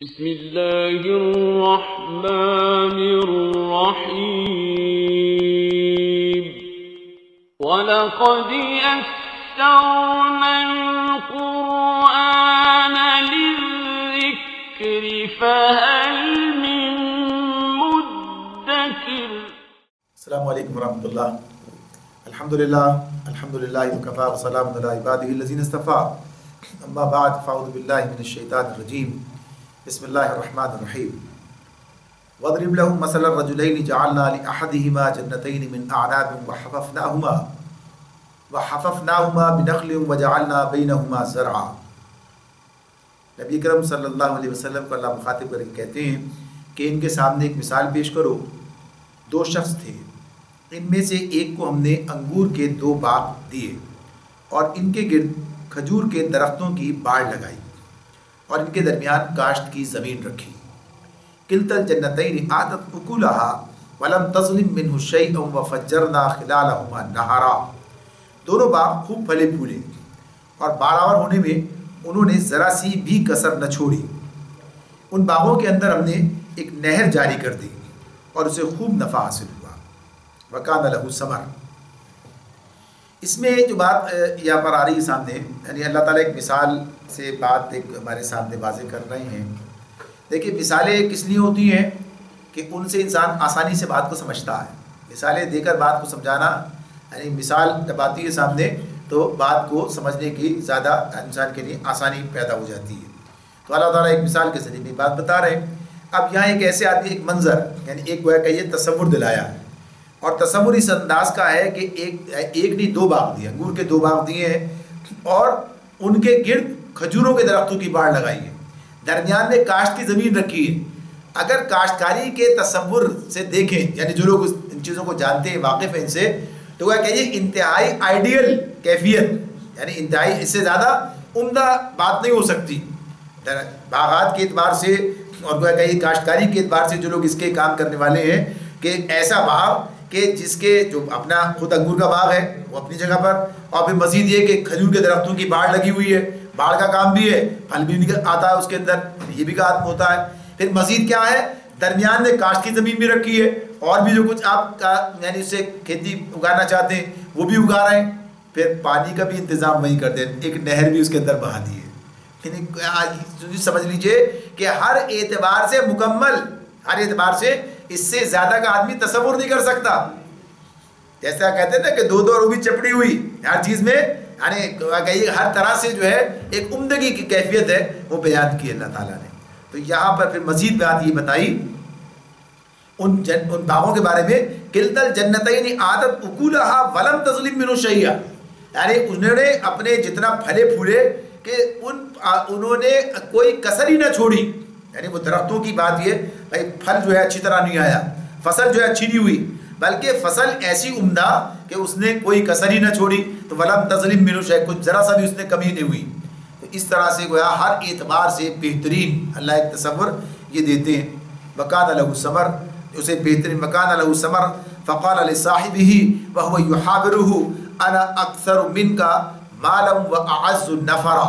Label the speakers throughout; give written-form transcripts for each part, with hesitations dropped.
Speaker 1: بسم الله الرحمن الرحيم ولقد يسرنا القرآن للذكر فهل من مدكر.
Speaker 2: السلام علیکم ورحمۃ اللہ. الحمدللہ وکفی وسلام علی عبادہ الذین اصطفیٰ. اما بعد فاعوذ باللہ من الشیطان الرجیم. بسم اللہ الرحمن الرحیم. واضرب لهم مثل الرجلین جعلنا لأحدہما جنتین من اعناب وحففناہما بنخل وجعلنا بینہما زرعا. نبی کرم صلی اللہ علیہ وسلم کو اللہ مخاطب کر کے کہتے ہیں کہ ان کے سامنے ایک مثال پیش کرو. دو شخص تھے، ان میں سے ایک کو ہم نے انگور کے 2 باغ دیے اور ان کے گرد کھجور کے درختوں کی باڑ لگائی اور ان کے درمیان کاشت کی زمین رکھی. کلتا الجنتین آتت اکلہا ولم تظلم منہ شیئا وفجرنا خلالہما نہرا. دونوں باغ خوب پھلے پھولے اور باراور ہونے میں انہوں نے ذرا سی بھی کسر نہ چھوڑی. ان باغوں کے اندر ہم نے ایک نہر جاری کر دی اور اسے خوب نفع حاصل ہوا. وکان لہ ثمر. اس میں جو بات یہاں پر آ رہی ہے سامنے، یعنی اللہ تعالیٰ ایک مثال سے بات ایک ہمارے سامنے واضح کر رہے ہیں. دیکھیے مثالیں کس لیے ہوتی ہیں کہ ان سے انسان آسانی سے بات کو سمجھتا ہے. مثالیں دے کر بات کو سمجھانا، یعنی مثال جب آتی ہے سامنے تو بات کو سمجھنے کی زیادہ انسان کے لیے آسانی پیدا ہو جاتی ہے. تو اللہ تعالیٰ ایک مثال کے ذریعے بات بتا رہے ہیں. اب یہاں ایک ایسے آدمی ایک منظر، یعنی ایک گویا کہ یہ تصور دلایا ہے، اور تصور اس انداز کا ہے کہ ایک نہیں 2 باغ دیے، انگور کے 2 باغ دیے ہیں اور ان کے گرد کھجوروں کے درختوں کی باڑ لگائی ہے، درمیان میں کاشت کی زمین رکھی ہے. اگر کاشتکاری کے تصور سے دیکھیں، یعنی جو لوگ ان چیزوں کو جانتے ہیں، واقف ہیں ان سے، تو وہ کہیے انتہائی آئیڈیل کیفیت، یعنی انتہائی اس سے زیادہ عمدہ بات نہیں ہو سکتی. باغات کے اعتبار سے اور کہیں کاشتکاری کے اعتبار سے جو لوگ اس کے کام کرنے والے ہیں، کہ ایسا باغ کہ جس کے جو اپنا خود انگور کا باغ ہے وہ اپنی جگہ پر، اور پھر مزید یہ کہ کھجور کے درختوں کی باڑ لگی ہوئی ہے، باڑ کا کام بھی ہے، پھل بھی آتا ہے اس کے اندر، یہ بھی کام ہوتا ہے. پھر مزید کیا ہے، درمیان میں کاشت کی زمین بھی رکھی ہے اور بھی جو کچھ آپ کا یعنی اس سے کھیتی اگانا چاہتے ہیں وہ بھی اگا رہے ہیں. پھر پانی کا بھی انتظام وہی کر دیں، ایک نہر بھی اس کے اندر بہا دی ہے. سمجھ لیجئے کہ ہر اعتبار سے مکمل، ہر اعتبار سے اس سے زیادہ کا آدمی تصور نہیں کر سکتا. جیسا کہتے ہیں نا کہ 2 روبی چپڑی ہوئی، ہر چیز میں یعنی ہر طرح سے جو ہے ایک عمدگی کی کیفیت ہے وہ بیان کی اللہ تعالیٰ نے. تو یہاں پر پھر مزید بات یہ بتائی ان باغوں کے بارے میں. کلتا الجنتین آتت اکلہا ولم تظلم منہ شیئا، یعنی انہوں نے اپنے جتنا پھلے پھولے کہ انہوں نے کوئی کسر ہی نہ چھوڑی. یعنی وہ درختوں کی بات یہ بھائی پھل جو ہے اچھی طرح نہیں آیا، فصل جو ہے اچھی نہیں ہوئی، بلکہ فصل ایسی عمدہ کہ اس نے کوئی کسر ہی نہ چھوڑی. تو ولم تظلم منہ شیئا، کچھ ذرا سا بھی اس نے کمی نہیں ہوئی. تو اس طرح سے گویا ہر اعتبار سے بہترین اللہ ایک تصور یہ دیتے ہیں. وکان لہ ثمر، اسے بہترین. وکان لہ ثمر فقال لصاحبہ وهو يحاورہ انا اکثر منک مالا واعز نفرا.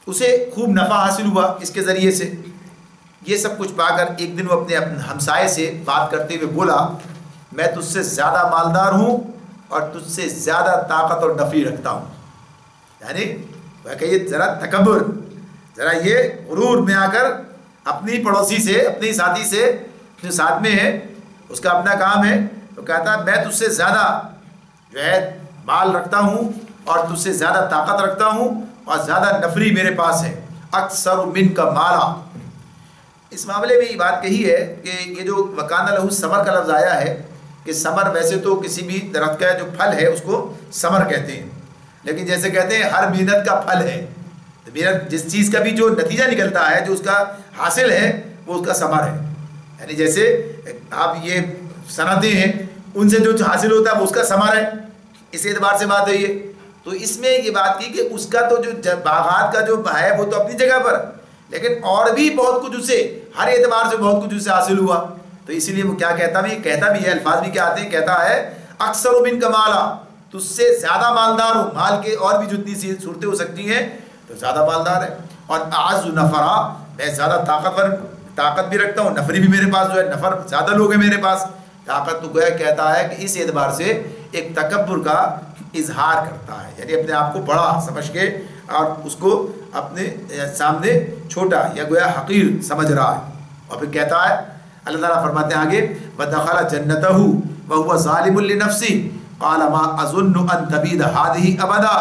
Speaker 2: اسے خوب نفع حاصل ہوا اس کے ذریعے سے. یہ سب کچھ پا کر ایک دن وہ اپنے ہمسائے سے بات کرتے ہوئے بولا، میں تجھ سے زیادہ مالدار ہوں اور تجھ سے زیادہ طاقت اور نفری رکھتا ہوں. یعنی کہ یہ ذرا تکبر، ذرا یہ غرور میں آ کر اپنی پڑوسی سے، اپنی ساتھی سے جو ساتھ میں ہے اس کا اپنا کام ہے، تو کہتا ہے میں تجھ سے زیادہ جو ہے مال رکھتا ہوں اور تجھ سے زیادہ طاقت رکھتا ہوں اور زیادہ نفری میرے پاس ہے. اکثر منک مالا. اس معاملے میں یہ بات کہی ہے کہ یہ جو وکان لہ ثمر کا لفظ آیا ہے کہ ثمر ویسے تو کسی بھی درخت کا جو پھل ہے اس کو ثمر کہتے ہیں، لیکن جیسے کہتے ہیں ہر محنت کا پھل ہے. محنت جس چیز کا بھی جو نتیجہ نکلتا ہے، جو اس کا حاصل ہے، وہ اس کا ثمر ہے. یعنی جیسے آپ یہ صنعتیں ہیں، ان سے جو حاصل ہوتا ہے وہ اس کا ثمر ہے. اس اعتبار سے بات ہے یہ. تو اس میں یہ بات کی کہ اس کا تو جو باغات کا جو ہے وہ تو اپنی جگہ پر، لیکن اور بھی بہت کچھ اسے ہر اعتبار سے بہت کچھ اسے حاصل ہوا. تو اسی لیے وہ کیا کہتا بھی ہے، الفاظ بھی کیا آتے ہیں، کہتا ہے اکثر منک مالا، تجھ سے زیادہ مالدار ہوں. مال کے اور بھی جتنی سی صورتیں ہو سکتی ہیں تو زیادہ مالدار ہے. اور اعز نفرا، میں زیادہ طاقت بھی رکھتا ہوں، نفری بھی میرے پاس جو ہے، نفر زیادہ لوگ ہیں میرے پاس. طاقت تو گویا کہتا ہے کہ اس اعتبار سے ایک تکبر کا اظہار کرتا ہے، یعنی اپنے آپ کو بڑا سمجھ کے اور اس کو اپنے سامنے چھوٹا یا گویا حقیر سمجھ رہا ہے. اور پھر کہتا ہے اللہ تعالیٰ فرماتے ہیں آگے وَدَخَلَ جَنَّتَهُ وَهُوَ ظَالِمٌ لِّنَفْسِهِ قَالَ مَا أَظُنُّ أَن تَبِيدَ هَٰذِهِ أَبَدًا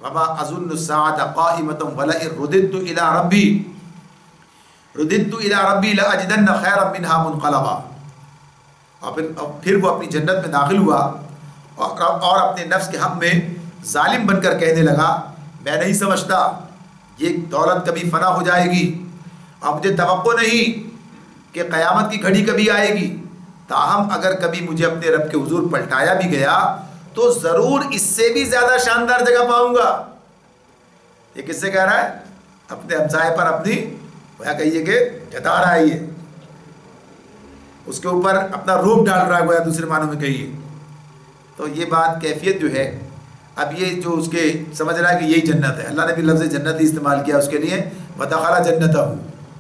Speaker 2: وَمَا أَظُنُّ السَّاعَةَ قَائِمَةً وَلَئِن رُدِدتُّ إِلَىٰ رَبِّي لَأَجِدَنَّ خَيْرًا مِّنْهَا مُنقَلَبًا. اور پھر وہ اپنی جنت میں داخل ہوا اور اپنے نفس کے حق میں ظالم بن کر کہنے لگا میں نہیں سمجھتا یہ دولت کبھی فنا ہو جائے گی، اور مجھے توقع نہیں کہ قیامت کی گھڑی کبھی آئے گی. تاہم اگر کبھی مجھے اپنے رب کے حضور پلٹایا بھی گیا تو ضرور اس سے بھی زیادہ شاندار جگہ پاؤں گا. یہ کس سے کہہ رہا ہے؟ اپنے ہمسائے پر اپنی کہیے کہ جتا رہا ہے، یہ اس کے اوپر اپنا روپ ڈال رہا ہے گویا دوسرے معنوں میں کہیے. تو یہ بات کیفیت جو ہے، اب یہ جو اس کے سمجھ رہا ہے کہ یہی جنت ہے. اللہ نے بھی لفظ جنت ہی استعمال کیا اس کے لیے. وَدَخَلَ جَنَّتَهُ،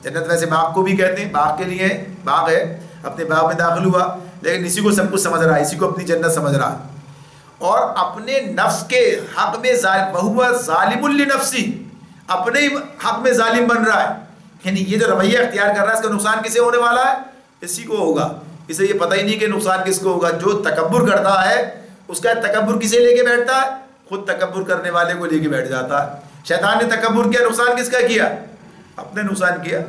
Speaker 2: جنت ویسے باغ کو بھی کہتے ہیں، باغ کے لیے باغ ہے، اپنے باغ میں داخل ہوا، لیکن اسی کو سب کچھ سمجھ رہا ہے، اسی کو اپنی جنت سمجھ رہا ہے. اور اپنے نفس کے حق میں وَهُوَ ظَالِمٌ لِّنَفْسِهِ، اپنے حق میں ظالم بن رہا ہے. یعنی یہ جو رویہ اختیار کر رہا ہے اس کا نقصان کسے ہونے والا ہے؟ اسی کو ہوگا. اسے یہ پتہ ہی نہیں کہ نقصان کس کو ہوگا. جو تکبر کرتا ہے اس کا تکبر کسے لے کے بیٹھتا ہے؟ خود تکبر کرنے والے کو لے کے بیٹھ جاتا ہے. شیطان نے تکبر کیا، نقصان کس کا کیا؟ اپنے نقصان کیا.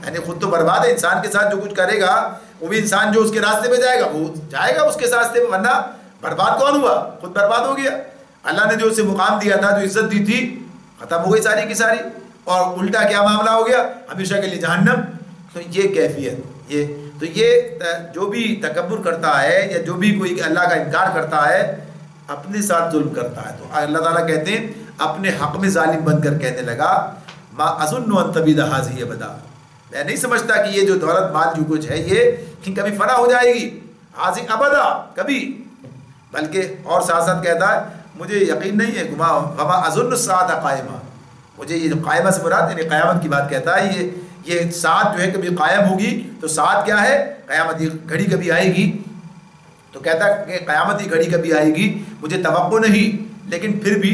Speaker 2: یعنی خود تو برباد ہے. انسان کے ساتھ جو کچھ کرے گا وہ بھی انسان جو اس کے راستے پہ جائے گا وہ جائے گا اس کے راستے پہ، ورنہ برباد کون ہوا؟ خود برباد ہو گیا. اللہ نے جو اسے مقام دیا تھا، جو عزت دی تھی، ختم ہو گئی ساری کی ساری. اور الٹا کیا معاملہ ہو گیا؟ ہمیشہ کے لیے جہنم. تو یہ کیفیت، یہ جو بھی تکبر کرتا ہے یا جو بھی کوئی اللہ کا انکار کرتا ہے اپنے ساتھ ظلم کرتا ہے. تو اللہ تعالیٰ کہتے ہیں اپنے حق میں ظالم بن کر کہنے لگا ما اظن ان تبید هذه ابدا، میں نہیں سمجھتا کہ یہ جو دولت مال جو کچھ ہے یہ کبھی فنا ہو جائے گی. هذه ابدا، کبھی. بلکہ اور ساتھ ساتھ کہتا ہے مجھے یقین نہیں ہے وما اظن الساعة قائمہ، مجھے یہ جو قائمہ سے مراد یعنی قیامت کی بات کہتا ہے. یہ ساتھ جو ہے کبھی قائم ہوگی تو ساتھ کیا ہے؟ قیامت کی گھڑی کبھی آئے گی. تو کہتا ہے کہ قیامت کی گھڑی کبھی آئے گی، مجھے توقع نہیں. لیکن پھر بھی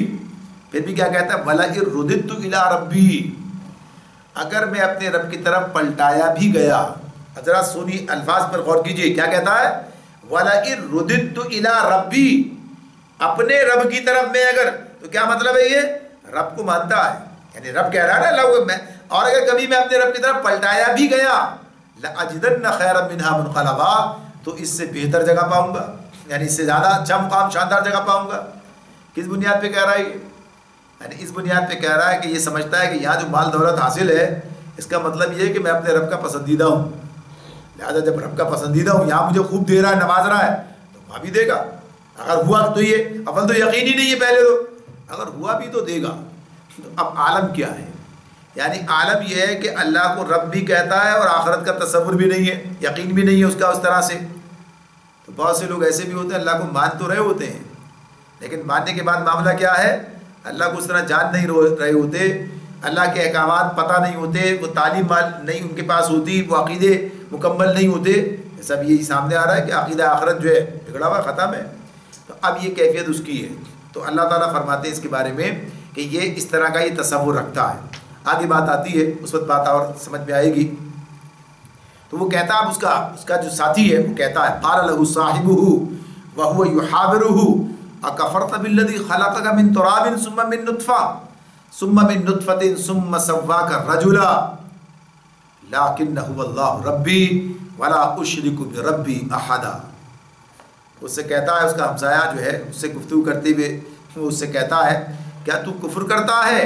Speaker 2: کیا کہتا ہے؟ وَلَئِن رُدِدتُّ إِلَىٰ رَبِّي، اگر میں اپنے رب کی طرف پلٹایا بھی گیا. ذرا سنی الفاظ پر غور کیجئے، کیا کہتا ہے؟ وَلَئِن رُدِدتُّ إِلَىٰ رَبِّي، اپنے رب کی طرف میں اگر، تو کیا مطلب ہے؟ یہ رب کو مانتا ہے، یعنی رب کہہ رہا ہے نا اللہ میں، اور اگر کبھی میں اپنے رب کی طرف پلٹایا بھی گیا لَأَجِدَنَّ خَيْرًا مِّنْهَا مُنْقَلَبًا، تو اس سے بہتر جگہ پاؤں گا، یعنی اس سے زیادہ اچھا مقام شاندار جگہ پاؤں گا. کس بنیاد پہ کہہ رہا ہے یہ؟ یعنی اس بنیاد پہ کہہ رہا ہے کہ یہ سمجھتا ہے کہ یہاں جو مال دولت حاصل ہے اس کا مطلب یہ ہے کہ میں اپنے رب کا پسندیدہ ہوں، لہٰذا جب رب کا پسندیدہ ہوں، یہاں مجھے خوب دے رہا ہے، نواز رہا ہے، تو وہاں بھی دے گا. اگر ہوا تو یہ اول تو یقین ہی نہیں ہے پہلے تو، اگر ہوا بھی تو دے گا. تو اب عالم کیا ہے؟ یعنی عالم یہ ہے کہ اللہ کو رب بھی کہتا ہے اور آخرت کا تصور بھی نہیں ہے، یقین بھی نہیں ہے اس کا اس طرح سے. تو بہت سے لوگ ایسے بھی ہوتے ہیں اللہ کو مان تو رہے ہوتے ہیں، لیکن ماننے کے بعد معاملہ کیا ہے؟ اللہ کو اس طرح جان نہیں رہے ہوتے، اللہ کے احکامات پتہ نہیں ہوتے، وہ تعلیم نہیں ان کے پاس ہوتی، وہ عقیدے مکمل نہیں ہوتے. سب یہی سامنے آ رہا ہے کہ عقیدہ آخرت جو ہے بگڑا ہوا ختم ہے. تو اب یہ کیفیت اس کی ہے. تو اللہ تعالیٰ فرماتے ہیں اس کے بارے میں کہ یہ اس طرح کا یہ تصور رکھتا ہے. آگے بات آتی ہے، اس وقت بات اور سمجھ میں آئے گی. تو وہ کہتا ہے اب اس کا جو ساتھی ہے وہ کہتا ہے قال له صاحبه وهو يحاوره اكفرت بالذي خلقك من تراب ثم من نطفة ثم سواك رجلا لكن هو الله ربي ولا اشرك بربي احدا. اس سے کہتا ہے، اس کا ہمسایہ جو ہے اس سے گفتگو کرتے ہوئے وہ اس سے کہتا ہے کیا تو کفر کرتا ہے؟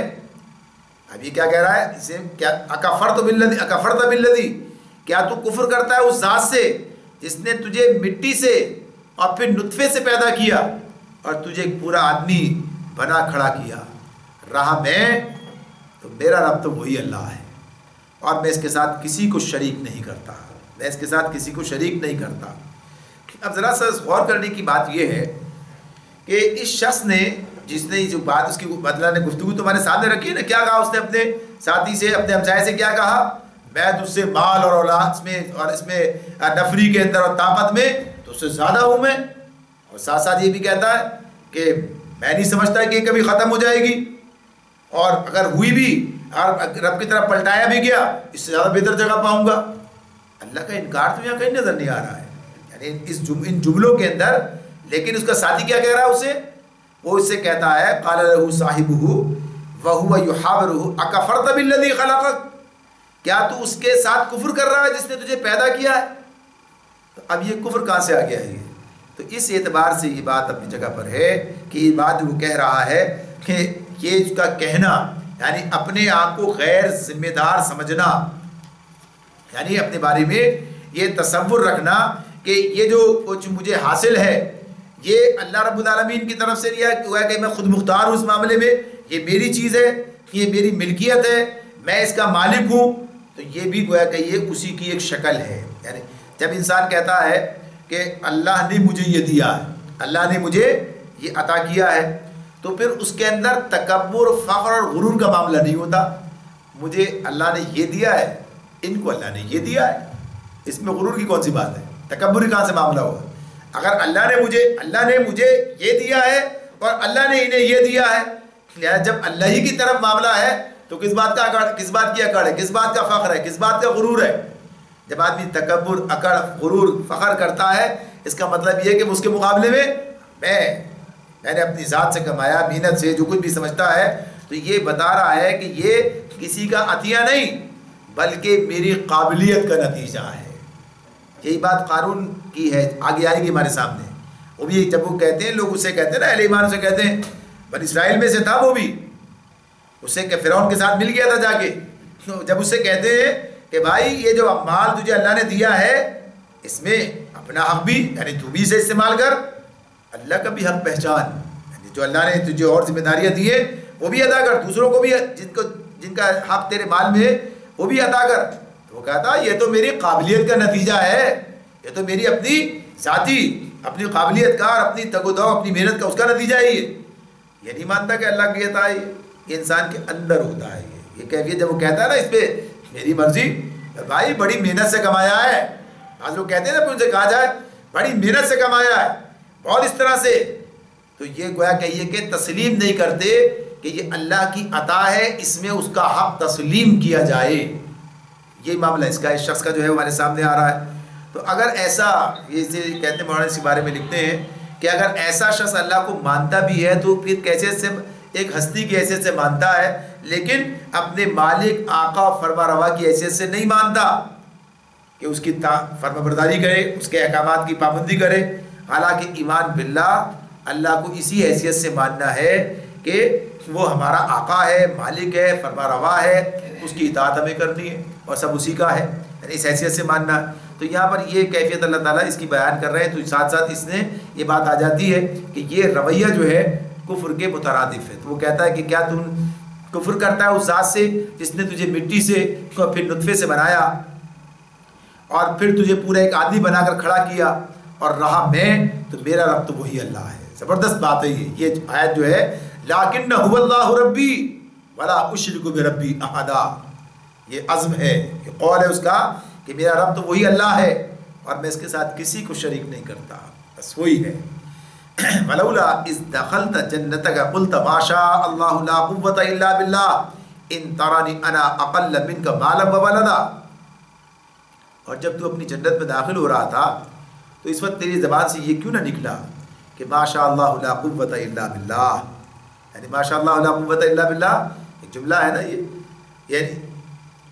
Speaker 2: اب یہ کیا کہہ رہا ہے اسے؟ کیا اکفرت بالذی، کیا تو کفر کرتا ہے اس ذات سے جس نے تجھے مٹی سے اور پھر نطفے سے پیدا کیا اور تجھے ایک پورا آدمی بنا کھڑا کیا رہا میں؟ تو میرا رب تو وہی اللہ ہے اور میں اس کے ساتھ کسی کو شریک نہیں کرتا، میں اس کے ساتھ کسی کو شریک نہیں کرتا. اب ذرا سا غور کرنے کی بات یہ ہے کہ اس شخص نے جس نے جو بات اس کی اللہ نے گفتگو تمہارے سامنے رکھی ہے نا، کیا کہا اس نے اپنے ساتھی سے، اپنے ہمسائے سے کیا کہا؟ میں تجھ سے مال اور اولاد میں اور اس میں نفری کے اندر اور طاقت میں تو اس سے زیادہ ہوں میں، اور ساتھ ساتھ یہ بھی کہتا ہے کہ میں نہیں سمجھتا کہ یہ کبھی ختم ہو جائے گی، اور اگر ہوئی بھی اور رب کی طرف پلٹایا بھی گیا اس سے زیادہ بہتر جگہ پاؤں گا۔ اللہ کا انکار تو یہاں کہیں نظر نہیں آ رہا ہے، یعنی ان جملوں کے اندر۔ لیکن اس کا ساتھی کیا کہہ رہا ہے اسے؟ وہ اس سے کہتا ہے قال له صاحبہ وهو يحاوره اکفرت بالذی خلقک، کیا تو اس کے ساتھ کفر کر رہا ہے جس نے تجھے پیدا کیا ہے؟ تو اب یہ کفر کہاں سے آ گیا ہے؟ تو اس اعتبار سے یہ بات اپنی جگہ پر ہے کہ یہ بات جو وہ کہہ رہا ہے کہ یہ اس کا کہنا یعنی اپنے آپ کو غیر ذمہ دار سمجھنا، یعنی اپنے بارے میں یہ تصور رکھنا کہ یہ جو کچھ مجھے حاصل ہے یہ اللہ رب العالمین کی طرف سے لیا ہوا ہے کہ میں خود مختار ہوں اس معاملے میں، یہ میری چیز ہے، یہ میری ملکیت ہے، میں اس کا مالک ہوں، تو یہ بھی گویا کہ یہ اسی کی ایک شکل ہے۔ یعنی جب انسان کہتا ہے کہ اللہ نے مجھے یہ دیا ہے، اللہ نے مجھے یہ عطا کیا ہے، تو پھر اس کے اندر تکبر، فخر اور غرور کا معاملہ نہیں ہوتا۔ مجھے اللہ نے یہ دیا ہے، ان کو اللہ نے یہ دیا ہے، اس میں غرور کی کون سی بات ہے؟ تکبر کہاں سے معاملہ ہوا؟ اگر اللہ نے مجھے یہ دیا ہے اور اللہ نے انہیں یہ دیا ہے، لہٰذا جب اللہ ہی کی طرف معاملہ ہے تو کس بات کی اکڑ ہے، کس بات کا فخر ہے، کس بات کا غرور ہے؟ جب آدمی تکبر، اکڑ، غرور، فخر کرتا ہے، اس کا مطلب یہ ہے کہ اس کے مقابلے میں میں نے اپنی ذات سے کمایا، محنت سے جو کچھ بھی سمجھتا ہے، تو یہ بتا رہا ہے کہ یہ کسی کا عطیہ نہیں بلکہ میری قابلیت کا نتیجہ ہے۔ یہی بات قارون کی ہے، آگے آئے گی ہمارے سامنے۔ وہ بھی جب وہ کہتے ہیں، لوگ اسے کہتے ہیں نا، اہل ایمان سے کہتے ہیں، بنی اسرائیل میں سے تھا وہ بھی، اسے کہ فرعون کے ساتھ مل گیا تھا جا کے، جب اسے کہتے ہیں کہ بھائی یہ جو مال تجھے اللہ نے دیا ہے اس میں اپنا حق بھی، یعنی تو بھی اسے استعمال کر، اللہ کا بھی حق پہچان، یعنی جو اللہ نے تجھے اور ذمہ داریاں دی ہیں وہ بھی ادا کر، دوسروں کو بھی جن کا حق تیرے مال میں ہے وہ بھی ادا کر۔ تو وہ کہتا یہ تو میری قابلیت کا نتیجہ ہے، یہ تو میری اپنی ذاتی اپنی قابلیت کا اور اپنی تگ و دو اپنی محنت کا اس کا نتیجہ ہے۔ یہ نہیں مانتا کہ اللہ کی عطا ہے، یہ انسان کے اندر ہوتا ہے۔ یہ کیفیت جب وہ کہتا ہے نا اس پہ میری مرضی، بھائی بڑی محنت سے کمایا ہے، آج لوگ کہتے ہیں نا ان سے کہا جائے بڑی محنت سے کمایا ہے اور اس طرح سے، تو یہ گویا کہ یہ کہ تسلیم نہیں کرتے کہ یہ اللہ کی عطا ہے، اس میں اس کا حق تسلیم کیا جائے۔ یہ معاملہ اس کا، اس شخص کا جو ہے ہمارے سامنے آ رہا ہے۔ تو اگر ایسا، یہ کہتے ہیں مولانا اس کے بارے میں لکھتے ہیں کہ اگر ایسا شخص اللہ کو مانتا بھی ہے تو پھر کیسے سے ایک ہستی کی حیثیت سے مانتا ہے، لیکن اپنے مالک، آقا، فرما روا کی حیثیت سے نہیں مانتا کہ اس کی فرما برداری کرے، اس کے احکامات کی پابندی کرے، حالانکہ ایمان باللہ اللہ کو اسی حیثیت سے ماننا ہے کہ وہ ہمارا آقا ہے، مالک ہے، فرما روا ہے، اس کی اطاعت ہمیں کرنی ہے اور سب اسی کا ہے، یعنی اس حیثیت سے ماننا۔ تو یہاں پر یہ کیفیت اللہ تعالیٰ اس کی بیان کر رہے ہیں، تو ساتھ ساتھ اس نے یہ بات آ جاتی ہے کہ یہ رویہ جو ہے کفر کے مترادف ہے۔ تو وہ کہتا ہے کہ کیا تم کفر کرتا ہے اس ذات سے جس نے تجھے مٹی سے پھر نطفے سے بنایا اور پھر تجھے پورا ایک آدمی بنا کر کھڑا کیا اور رہا میں، تو میرا رب تو وہی اللہ ہے۔ زبردست بات ہے یہ آیت جو ہے، لیکن هو اللہ ربی ولا اشرک بربی احدا، یہ عزم ہے، یہ قول ہے اس کا کہ میرا رب تو وہی اللہ ہے اور میں اس کے ساتھ کسی کو شریک نہیں کرتا، بس وہی ہے۔ ولولا اذ دخلت جنتك قلت ما شاء الله لا قوة الا بالله ان تراني انا اقل منك مالا وولدا، اور جب تو اپنی جنت میں داخل ہو رہا تھا تو اس وقت تیری زبان سے یہ کیوں نہ نکلا کہ ما شاء اللہ لا قوة الا بالله، یعنی ما شاء اللہ لا قوة الا بالله ایک جملہ ہے نا، یہ یعنی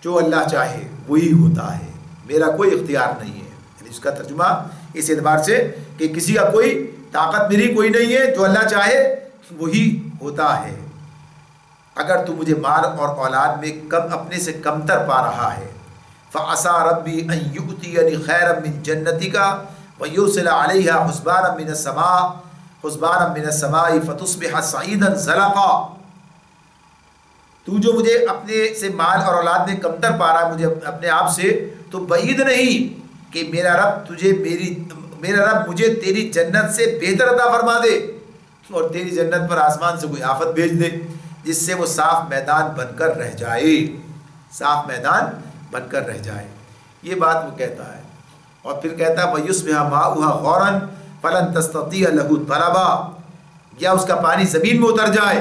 Speaker 2: جو اللہ چاہے وہی ہوتا ہے، میرا کوئی اختیار نہیں ہے، یعنی اس کا ترجمہ اس اعتبار سے کہ کسی کا کوئی طاقت میری کوئی نہیں ہے، جو اللہ چاہے وہی ہوتا ہے۔ اگر تو مجھے مال اور اولاد میں کم اپنے سے کمتر پا رہا ہے، فعسى ربی ان یؤتینی خیرا من جنتک ویرسل علیہا حسبانا من السماء فتصبح صعیدا زلقا، تو جو مجھے اپنے سے مال اور اولاد میں کمتر پا رہا ہے مجھے اپنے آپ سے، تو بعید نہیں کہ میرا رب مجھے تیری جنت سے بہتر عطا فرما دے، اور تیری جنت پر آسمان سے کوئی آفت بھیج دے جس سے وہ صاف میدان بن کر رہ جائے، صاف میدان بن کر رہ جائے. یہ بات وہ کہتا ہے. اور پھر کہتا ہے وَيُصْبِحَ مَاؤُهَا غَوْرًا فَلَن تَسْتَطِيعَ لَهُ طَلَبًا، یا اس کا پانی زمین میں اتر جائے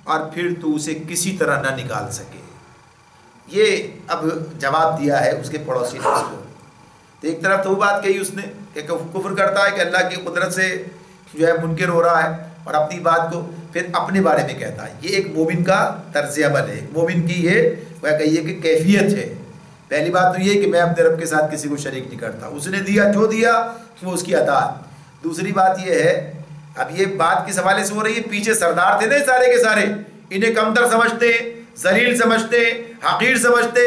Speaker 2: اور پھر تو اسے کسی طرح نہ نکال سکے. یہ اب جواب دیا ہے اس کے پڑوسی نے اس کو. تو ایک طرف تو وہ بات کہی اس نے کہ کفر کرتا ہے کہ اللہ کی قدرت سے جو ہے منکر ہو رہا ہے، اور اپنی بات کو پھر اپنے بارے میں کہتا ہے. یہ ایک مومن کا طرز عمل ہے، ایک مومن کی یہ وہ کہیے کہ کیفیت ہے. پہلی بات تو یہ کہ میں اپنے رب کے ساتھ کسی کو شریک نہیں کرتا، اس نے دیا جو دیا وہ اس کی عطا. دوسری بات یہ ہے، اب یہ بات کس حوالے سے ہو رہی ہے، پیچھے سردار تھے نا سارے کے سارے، انہیں کمتر سمجھتے، ذلیل سمجھتے، حقیر سمجھتے.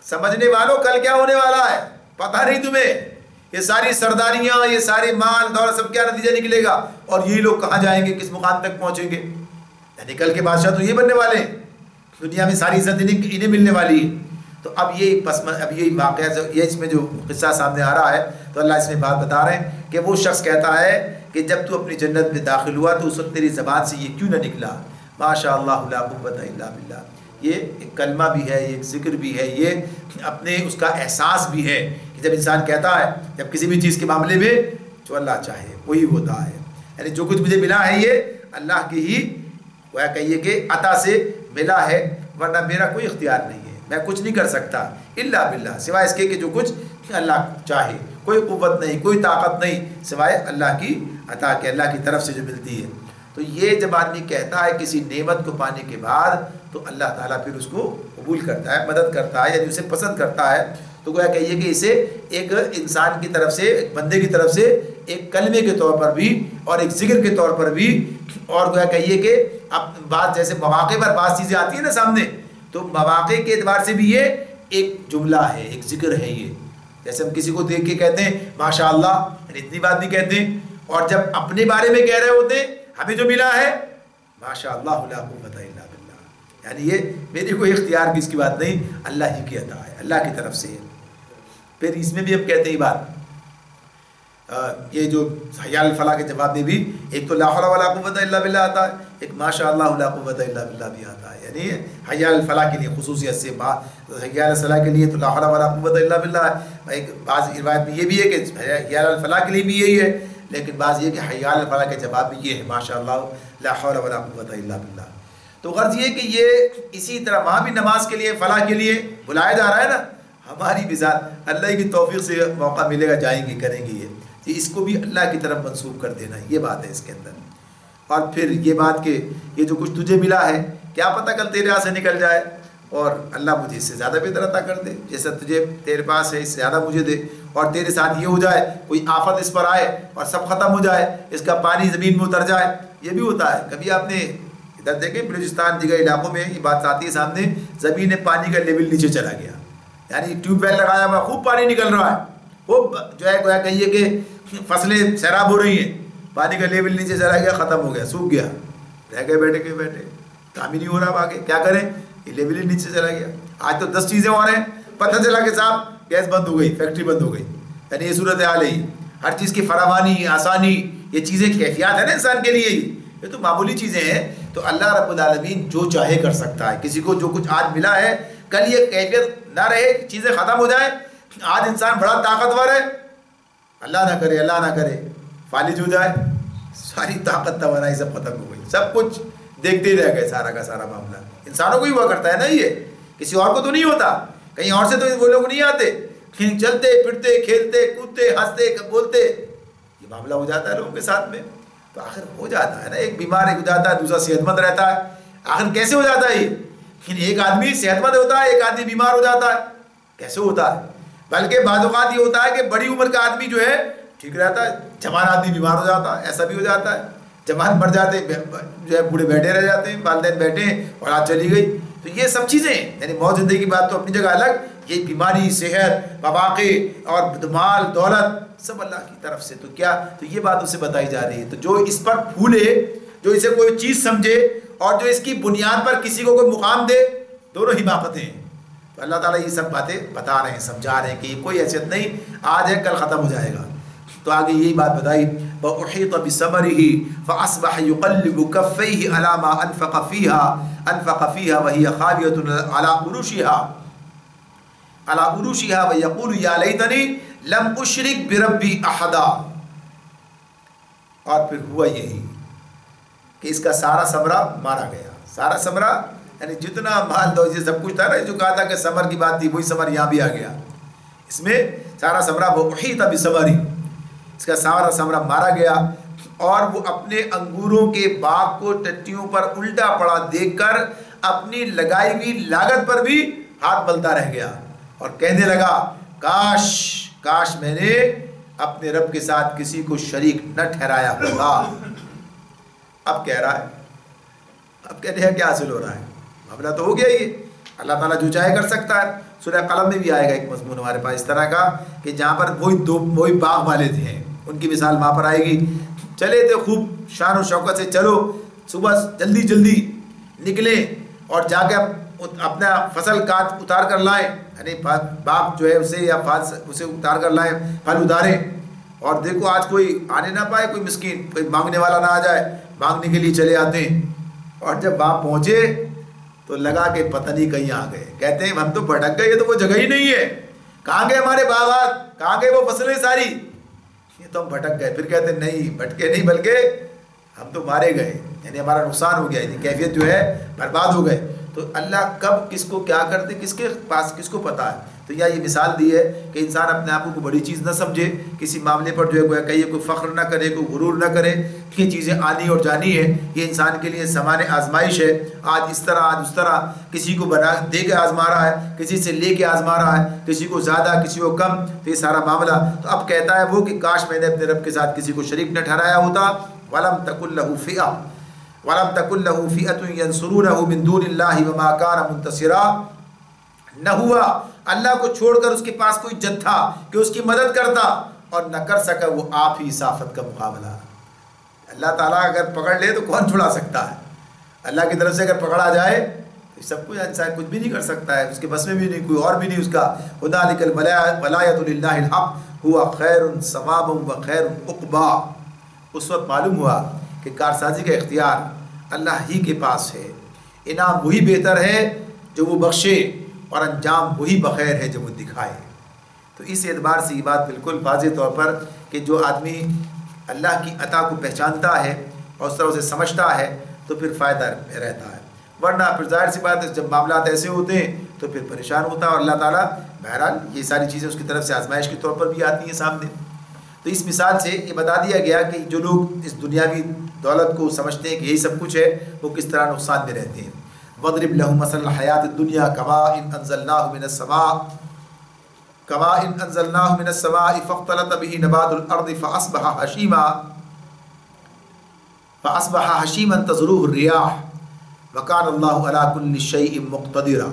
Speaker 2: سمجھنے والوں کل کیا ہونے والا ہے پتہ نہیں تمہیں. یہ ساری سرداریاں، یہ سارے مال دولت، سب کیا نتیجہ نکلے گا، اور یہی لوگ کہاں جائیں گے، کس مقام تک پہنچیں گے. یعنی کل کے بادشاہ تو یہ بننے والے ہیں، دنیا میں ساری عزت انہیں ملنے والی ہے. تو اب یہ واقعہ یہ اس میں جو قصہ سامنے آ رہا ہے، تو اللہ اس میں بات بتا رہے ہیں کہ وہ شخص کہتا ہے کہ جب تو اپنی جنت میں داخل ہوا تو اس وقت تیری زبان سے یہ کیوں نہ نکلا ماشاء اللہ لا قوت الا باللہ. یہ ایک کلمہ بھی ہے، یہ ایک ذکر بھی ہے، یہ اپنے اس کا احساس بھی ہے کہ جب انسان کہتا ہے جب کسی بھی چیز کے معاملے میں جو اللہ چاہے وہی ہوتا ہے. یعنی جو کچھ مجھے ملا ہے یہ اللہ کی ہی وہ کہیے کہ عطا سے ملا ہے، ورنہ میرا کوئی اختیار نہیں ہے، میں کچھ نہیں کر سکتا الا باللہ، سوائے اس کے کہ جو کچھ اللہ چاہے. کوئی قوت نہیں، کوئی طاقت نہیں سوائے اللہ کی عطا کے، اللہ کی طرف سے جو ملتی ہے. تو یہ جب آدمی کہتا ہے کسی نعمت کو پانے کے بعد تو اللہ تعالیٰ پھر اس کو قبول کرتا ہے، مدد کرتا ہے، یعنی اسے پسند کرتا ہے. تو گویا کہیے کہ اسے ایک انسان کی طرف سے، ایک بندے کی طرف سے ایک کلمے کے طور پر بھی اور ایک ذکر کے طور پر بھی، اور گویا کہیے کہ اب بات جیسے مواقع پر بعض چیزیں آتی ہیں نا سامنے، تو مواقع کے اعتبار سے بھی یہ ایک جملہ ہے، ایک ذکر ہے. یہ جیسے ہم کسی کو دیکھ کے کہتے ہیں ماشاء اللہ، یعنی اتنی بات نہیں کہتے، اور جب اپنے بارے میں کہہ رہے ہوتے ہیں ہمیں جو ملا ہے ماشاء اللہ لا قوت الا باللہ، یعنی یہ میری کوئی اختیار کی اس کی بات نہیں، اللہ ہی کی عطا ہے، اللہ کی طرف سے ہے. پھر اس میں بھی ہم کہتے ہیں بات یہ جو حی علی الفلاح کے جواب میں بھی ایک تو لا حول ولا قوت الا باللہ آتا ہے، ایک ماشاء اللہ لا قوت الا باللہ بھی آتا ہے. یعنی حی علی الفلاح کے لیے خصوصیت سے، حی علی الصلاح کے لیے تو لا حول ولا قوت الا باللہ ہے. ایک بعض روایت میں یہ بھی ہے کہ حی علی الفلاح کے لیے بھی یہی ہے، لیکن بعض یہ کہ حی علی الفلاح کے جواب بھی یہ ہے ماشاء اللہ لا حول ولا قوت الا باللہ. تو غرض یہ کہ یہ اسی طرح وہاں بھی نماز کے لیے، فلاح کے لیے بلایا جا رہا ہے نا. ہماری بھی ذات اللہ کی توفیق سے موقع ملے گا، جائیں گے، کریں گے. یہ اس کو بھی اللہ کی طرف منسوب کر دینا، یہ بات ہے اس کے اندر. اور پھر یہ بات کہ یہ جو کچھ تجھے ملا ہے کیا پتہ کل تیرے ہاتھ سے نکل جائے اور اللہ مجھے اس سے زیادہ بہتر عطا کر دے، جیسا تجھے تیرے پاس ہے اس سے زیادہ مجھے دے، اور تیرے ساتھ یہ ہو جائے کوئی آفت اس پر آئے اور سب ختم ہو جائے، اس کا پانی زمین میں اتر جائے. یہ بھی ہوتا ہے. کبھی آپ نے ادھر دیکھیں بلوچستان دیگر علاقوں میں یہ بات آتی ہے سامنے، زمین پانی کا لیول نیچے چلا گیا، یعنی ٹیوب ویل لگایا ہوا خوب پانی نکل رہا ہے، خوب جو ہے گویا کہیے کہ فصلیں سیراب ہو رہی ہیں، پانی کا لیول نیچے چلا گیا، ختم ہو گیا، سوکھ گیا، رہ گئے بیٹھے کام ہی نہیں ہو رہا. آگے کیا کریں، یہ لیول ہی نیچے چلا گیا. آج تو 10 چیزیں اور ہیں، پتہ چلا کہ صاحب گیس بند ہو گئی، فیکٹری بند ہو گئی. یعنی یہ صورت حال ہے. ہر چیز کی فراوانی، آسانی، یہ چیزیں کیفیات ہے نا انسان کے لیے، یہ تو معمولی چیزیں ہیں. تو اللہ رب العالمین جو چاہے کر سکتا ہے. کسی کو جو کچھ آج ملا ہے کل یہ کیفیت نہ رہے، چیزیں ختم ہو جائیں. آج انسان بڑا طاقتور ہے، اللہ نہ کرے فالج ہو جائے، ساری طاقت توانائی سب ختم ہو گئی، سب کچھ دیکھتے ہی رہ گئے. سارا کا سارا معاملہ انسانوں کو ہی ہوا کرتا ہے نا، یہ کسی اور کو تو نہیں ہوتا. کہیں اور سے تو وہ لوگ نہیں آتے، چلتے پھرتے کھیلتے کودتے ہنستے بولتے، یہ معاملہ ہو جاتا ہے لوگوں کے ساتھ میں. تو آخر ہو جاتا ہے نا، ایک بیمار ہو جاتا ہے، دوسرا صحت مند رہتا ہے. آخر کیسے ہو جاتا ہے یہ؟ ایک آدمی صحت مند ہوتا ہے، ایک آدمی بیمار ہو جاتا ہے. کیسے ہوتا ہے؟ بلکہ بعض اوقات یہ ہوتا ہے کہ بڑی عمر کا آدمی جو ہے ٹھیک رہتا ہے، جوان آدمی بیمار ہو جاتا ہے. ایسا بھی ہو جاتا ہے، جوان مر جاتے جو ہے بوڑھے بیٹھے رہ جاتے ہیں، والدین بیٹھے ہیں اور آج چلی گئی. تو یہ سب چیزیں یعنی موت زندگی کی بات تو اپنی جگہ الگ، یہ بیماری، صحت، مواقع اور مال دولت سب اللہ کی طرف سے. تو کیا تو یہ بات اسے بتائی جا رہی ہے. تو جو اس پر پھولے، جو اسے کوئی چیز سمجھے اور جو اس کی بنیاد پر کسی کو کوئی مقام دے، دونوں حماقتیں ہیں. تو اللہ تعالیٰ یہ سب باتیں بتا رہے ہیں، سمجھا رہے ہیں کہ یہ کوئی حیثیت نہیں، آج ہے کل ختم ہو جائے گا. تو آگے یہی بات بتائی وأحيط بثمره فأصبح يقلب كفيه على ما أنفق فيها وهي خاوية على عروشها ويقول يا ليتني لم أشرك بربي أحدا. اور پھر ہوا یہی کہ اس کا سارا ثمرہ مارا گیا. سارا ثمرہ یعنی جتنا مال دو یہ سب کچھ تھا نا، جو کہا تھا کہ ثمر کی بات تھی وہی ثمر یہاں بھی آ گیا. اس میں سارا ثمرہ وہ وحیط بثمری، اس کا سارا ثمرہ مارا گیا، اور وہ اپنے انگوروں کے باغ کو ٹٹیوں پر الٹا پڑا دیکھ کر اپنی لگائی ہوئی لاگت پر بھی ہاتھ ملتا رہ گیا اور کہنے لگا کاش میں نے اپنے رب کے ساتھ کسی کو شریک نہ ٹھہرایا ہوگا. اب کہہ رہا ہے، اب کہتے ہیں کیا حاصل ہو رہا ہے؟ معاملہ تو ہو گیا یہ، اللہ تعالیٰ جو چاہے کر سکتا ہے. سورہ قلم میں بھی آئے گا ایک مضمون ہمارے پاس اس طرح کا کہ جہاں پر وہی باغ والے تھے، ان کی مثال وہاں پر آئے گی. چلے تھے خوب شان و شوکت سے، چلو صبح جلدی نکلیں اور جا کے اپنا فصل اتار کر لائیں، یعنی باغ جو ہے اسے یا اسے اتار کر لائیں، پھل اتاریں. اور دیکھو آج کوئی آنے نہ پائے، کوئی مسکین کوئی مانگنے والا نہ آ جائے، مانگنے کے لیے چلے آتے ہیں. اور جب وہاں پہنچے تو لگا کہ پتہ نہیں کہیں آ گئے. کہتے ہیں ہم تو بھٹک گئے، یہ تو وہ جگہ ہی نہیں ہے، کہاں گئے ہمارے باغات، کہاں گئے وہ فصلیں ساری، یہ تو ہم بھٹک گئے. پھر کہتے ہیں نہیں، بھٹکے نہیں بلکہ ہم تو مارے گئے، یعنی ہمارا نقصان ہو گیا، یعنی کیفیت جو ہے برباد ہو گئے. تو اللہ کب کس کو کیا کرتے کس کے پاس کس کو پتہ ہے. تو یہ مثال دی ہے کہ انسان اپنے آپ کو بڑی چیز نہ سمجھے، کسی معاملے پر جو ہے کہیں کوئی فخر نہ کرے، کوئی غرور نہ کرے. یہ چیزیں آنی اور جانی ہے، یہ انسان کے لیے سامان آزمائش ہے. آج اس طرح آج اس طرح، کسی کو بنا دے کے آزما رہا ہے، کسی سے لے کے آزما رہا ہے، کسی کو زیادہ کسی کو کم، تو یہ سارا معاملہ. تو اب کہتا ہے وہ کہ کاش میں نے اپنے رب کے ساتھ کسی کو شریک نہ ٹھہرایا ہوتا. وَلَمْ تَكُنْ لَهُ فِئَةٌ يَنْصُرُونَهُ مِنْ دُونِ اللَّهِ وَمَا كَانَ مُنْتَصِرًا. نہ ہوا اللہ کو چھوڑ کر اس کے پاس کوئی جد تھا کہ اس کی مدد کرتا، اور نہ کر سکا وہ آپ ہی صافت کا مقابلہ. اللہ تعالیٰ اگر پکڑ لے تو کون چھڑا سکتا ہے؟ اللہ کی طرف سے اگر پکڑا جائے تو سب کچھ انسان کچھ بھی نہیں کر سکتا ہے، اس کے بس میں بھی نہیں، کوئی اور بھی نہیں اس کا. هُنَالِكَ الْوَلَایَةُ لِلَّهِ الْحَقُّ هُوَ خَيْرٌ ثَوَابًا وَخَيْرٌ عُقْبًا. اس وقت معلوم ہوا کہ کارسازی کا اختیار اللہ ہی کے پاس ہے، انعام وہی بہتر ہے جو وہ بخشے، اور انجام وہی بخیر ہے جو وہ دکھائے. تو اس اعتبار سے یہ بات بالکل واضح طور پر کہ جو آدمی اللہ کی عطا کو پہچانتا ہے اور اس طرح اسے سمجھتا ہے تو پھر فائدہ رہتا ہے. ورنہ پھر ظاہر سی بات ہے جب معاملات ایسے ہوتے ہیں تو پھر پریشان ہوتا ہے. اور اللہ تعالیٰ بہرحال یہ ساری چیزیں اس کی طرف سے آزمائش کے طور پر بھی آتی ہیں سامنے. تو اس مثال سے یہ بتا دیا گیا کہ جو لوگ اس دنیاوی دولت کو سمجھتے ہیں کہ یہی سب کچھ ہے، وہ کس طرح نقصان میں رہتے ہیں. وَاضْرِبْ لَهُمْ مَثَلَ الْحَيَاةِ الدُّنْيَا كَمَاءٍ أَنزَلْنَاهُ مِنَ السَّمَاءِ فَاخْتَلَطَ بِهِ نَبَاتُ الْأَرْضِ فَأَصْبَحَ هَشِيمًا تَذْرُوهُ الرِّيَاحُ وَكَانَ اللَّهُ عَلَى كُلِّ شَيْءٍ مُقْتَدِرًا.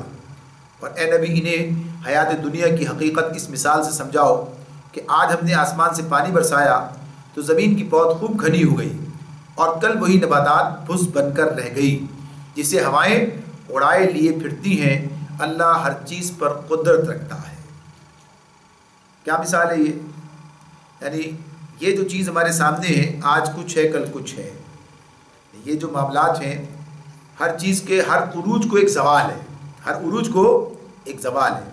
Speaker 2: اور اے نبی انہیں حیات دنیا کی حقیقت اس مثال سے سمجھاؤ کہ آج ہم نے آسمان سے پانی برسایا تو زمین کی پود خوب گھنی ہو گئی، اور کل وہی نباتات بھس بن کر رہ گئی جسے ہوائیں اڑائے لیے پھرتی ہیں. اللہ ہر چیز پر قدرت رکھتا ہے. کیا مثال ہے یہ؟ یعنی یہ جو چیز ہمارے سامنے ہے، آج کچھ ہے کل کچھ ہے. یہ جو معاملات ہیں، ہر چیز کے ہر عروج کو ایک زوال ہے، ہر عروج کو ایک زوال ہے.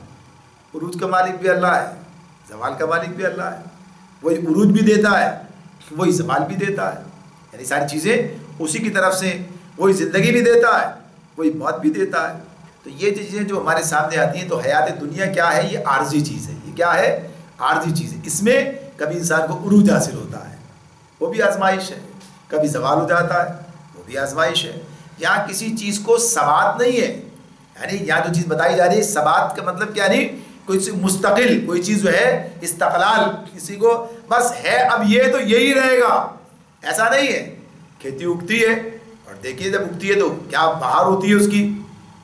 Speaker 2: عروج کا مالک بھی اللہ ہے، زوال کا مالک بھی اللہ ہے. وہی عروج بھی دیتا ہے، وہی زوال بھی دیتا ہے. یعنی ساری چیزیں اسی کی طرف سے، وہی زندگی بھی دیتا ہے، وہی موت بھی دیتا ہے. تو یہ چیزیں جو ہمارے سامنے آتی ہیں، تو حیات دنیا کیا ہے؟ یہ عارضی چیز ہے. یہ کیا ہے؟ عارضی چیز ہے. اس میں کبھی انسان کو عروج حاصل ہوتا ہے، وہ بھی آزمائش ہے. کبھی زوال ہو جاتا ہے، وہ بھی آزمائش ہے. یہاں کسی چیز کو ثبات نہیں ہے. یعنی یہاں جو چیز بتائی جا رہی ہے، ثبات کا مطلب کیا نہیں، کوئی مستقل کوئی چیز جو ہے استقلال، کسی کو بس ہے اب یہ تو یہی رہے گا، ایسا نہیں ہے. کھیتی اگتی ہے، اور دیکھیے جب اگتی ہے تو کیا بہار ہوتی ہے اس کی،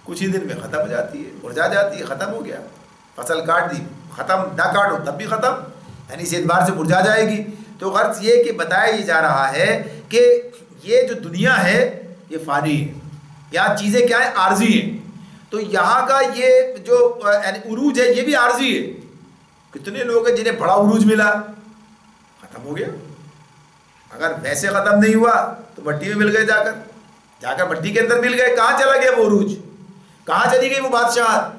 Speaker 2: کچھ ہی دن میں ختم ہو جاتی ہے، مرجھا جاتی ہے، ختم ہو گیا. فصل کاٹ دی، ختم، نہ کاٹو تب بھی ختم، یعنی اس اعتبار سے مرجھا جائے گی. تو غرض یہ کہ بتایا جا رہا ہے کہ یہ جو دنیا ہے یہ فانی ہے. یہاں چیزیں کیا ہیں؟ عارضی ہیں. تو یہاں کا یہ جو یعنی عروج ہے، یہ بھی عارضی ہے. کتنے لوگ ہیں جنہیں بڑا عروج ملا، ختم ہو گیا. اگر ویسے ختم نہیں ہوا تو مٹی میں مل گئے، جا کر مٹی کے اندر مل گئے. کہاں چلا گیا وہ عروج، کہاں چلی گئی وہ بادشاہت؟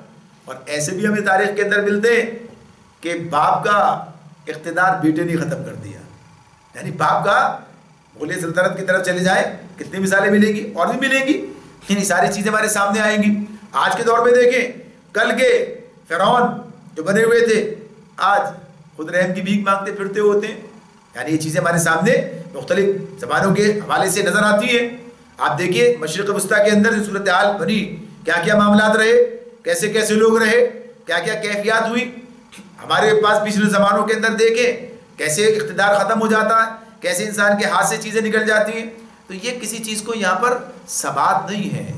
Speaker 2: اور ایسے بھی ہمیں تاریخ کے اندر ملتے ہیں کہ باپ کا اقتدار بیٹے نے ختم کر دیا. یعنی باپ کا مغلیہ سلطنت کی طرف چلے جائیں، کتنی مثالیں ملیں گی اور بھی ملیں گی. یعنی ساری چیزیں ہمارے سامنے آئیں گی. آج کے دور میں دیکھیں، کل کے فرعون جو بنے ہوئے تھے آج خود رحم کی بھیک مانگتے پھرتے ہوتے ہیں. یعنی یہ چیزیں ہمارے سامنے مختلف زبانوں کے حوالے سے نظر آتی ہیں. آپ دیکھیے مشرق وسطیٰ کے اندر جو صورتحال بنی، کیا کیا معاملات رہے، کیسے کیسے لوگ رہے، کیا کیا کیفیات ہوئی. ہمارے پاس پچھلے زمانوں کے اندر دیکھیں کیسے اقتدار ختم ہو جاتا ہے، کیسے انسان کے ہاتھ سے چیزیں نکل جاتی ہیں. تو یہ کسی چیز کو یہاں پر ثبات نہیں ہے.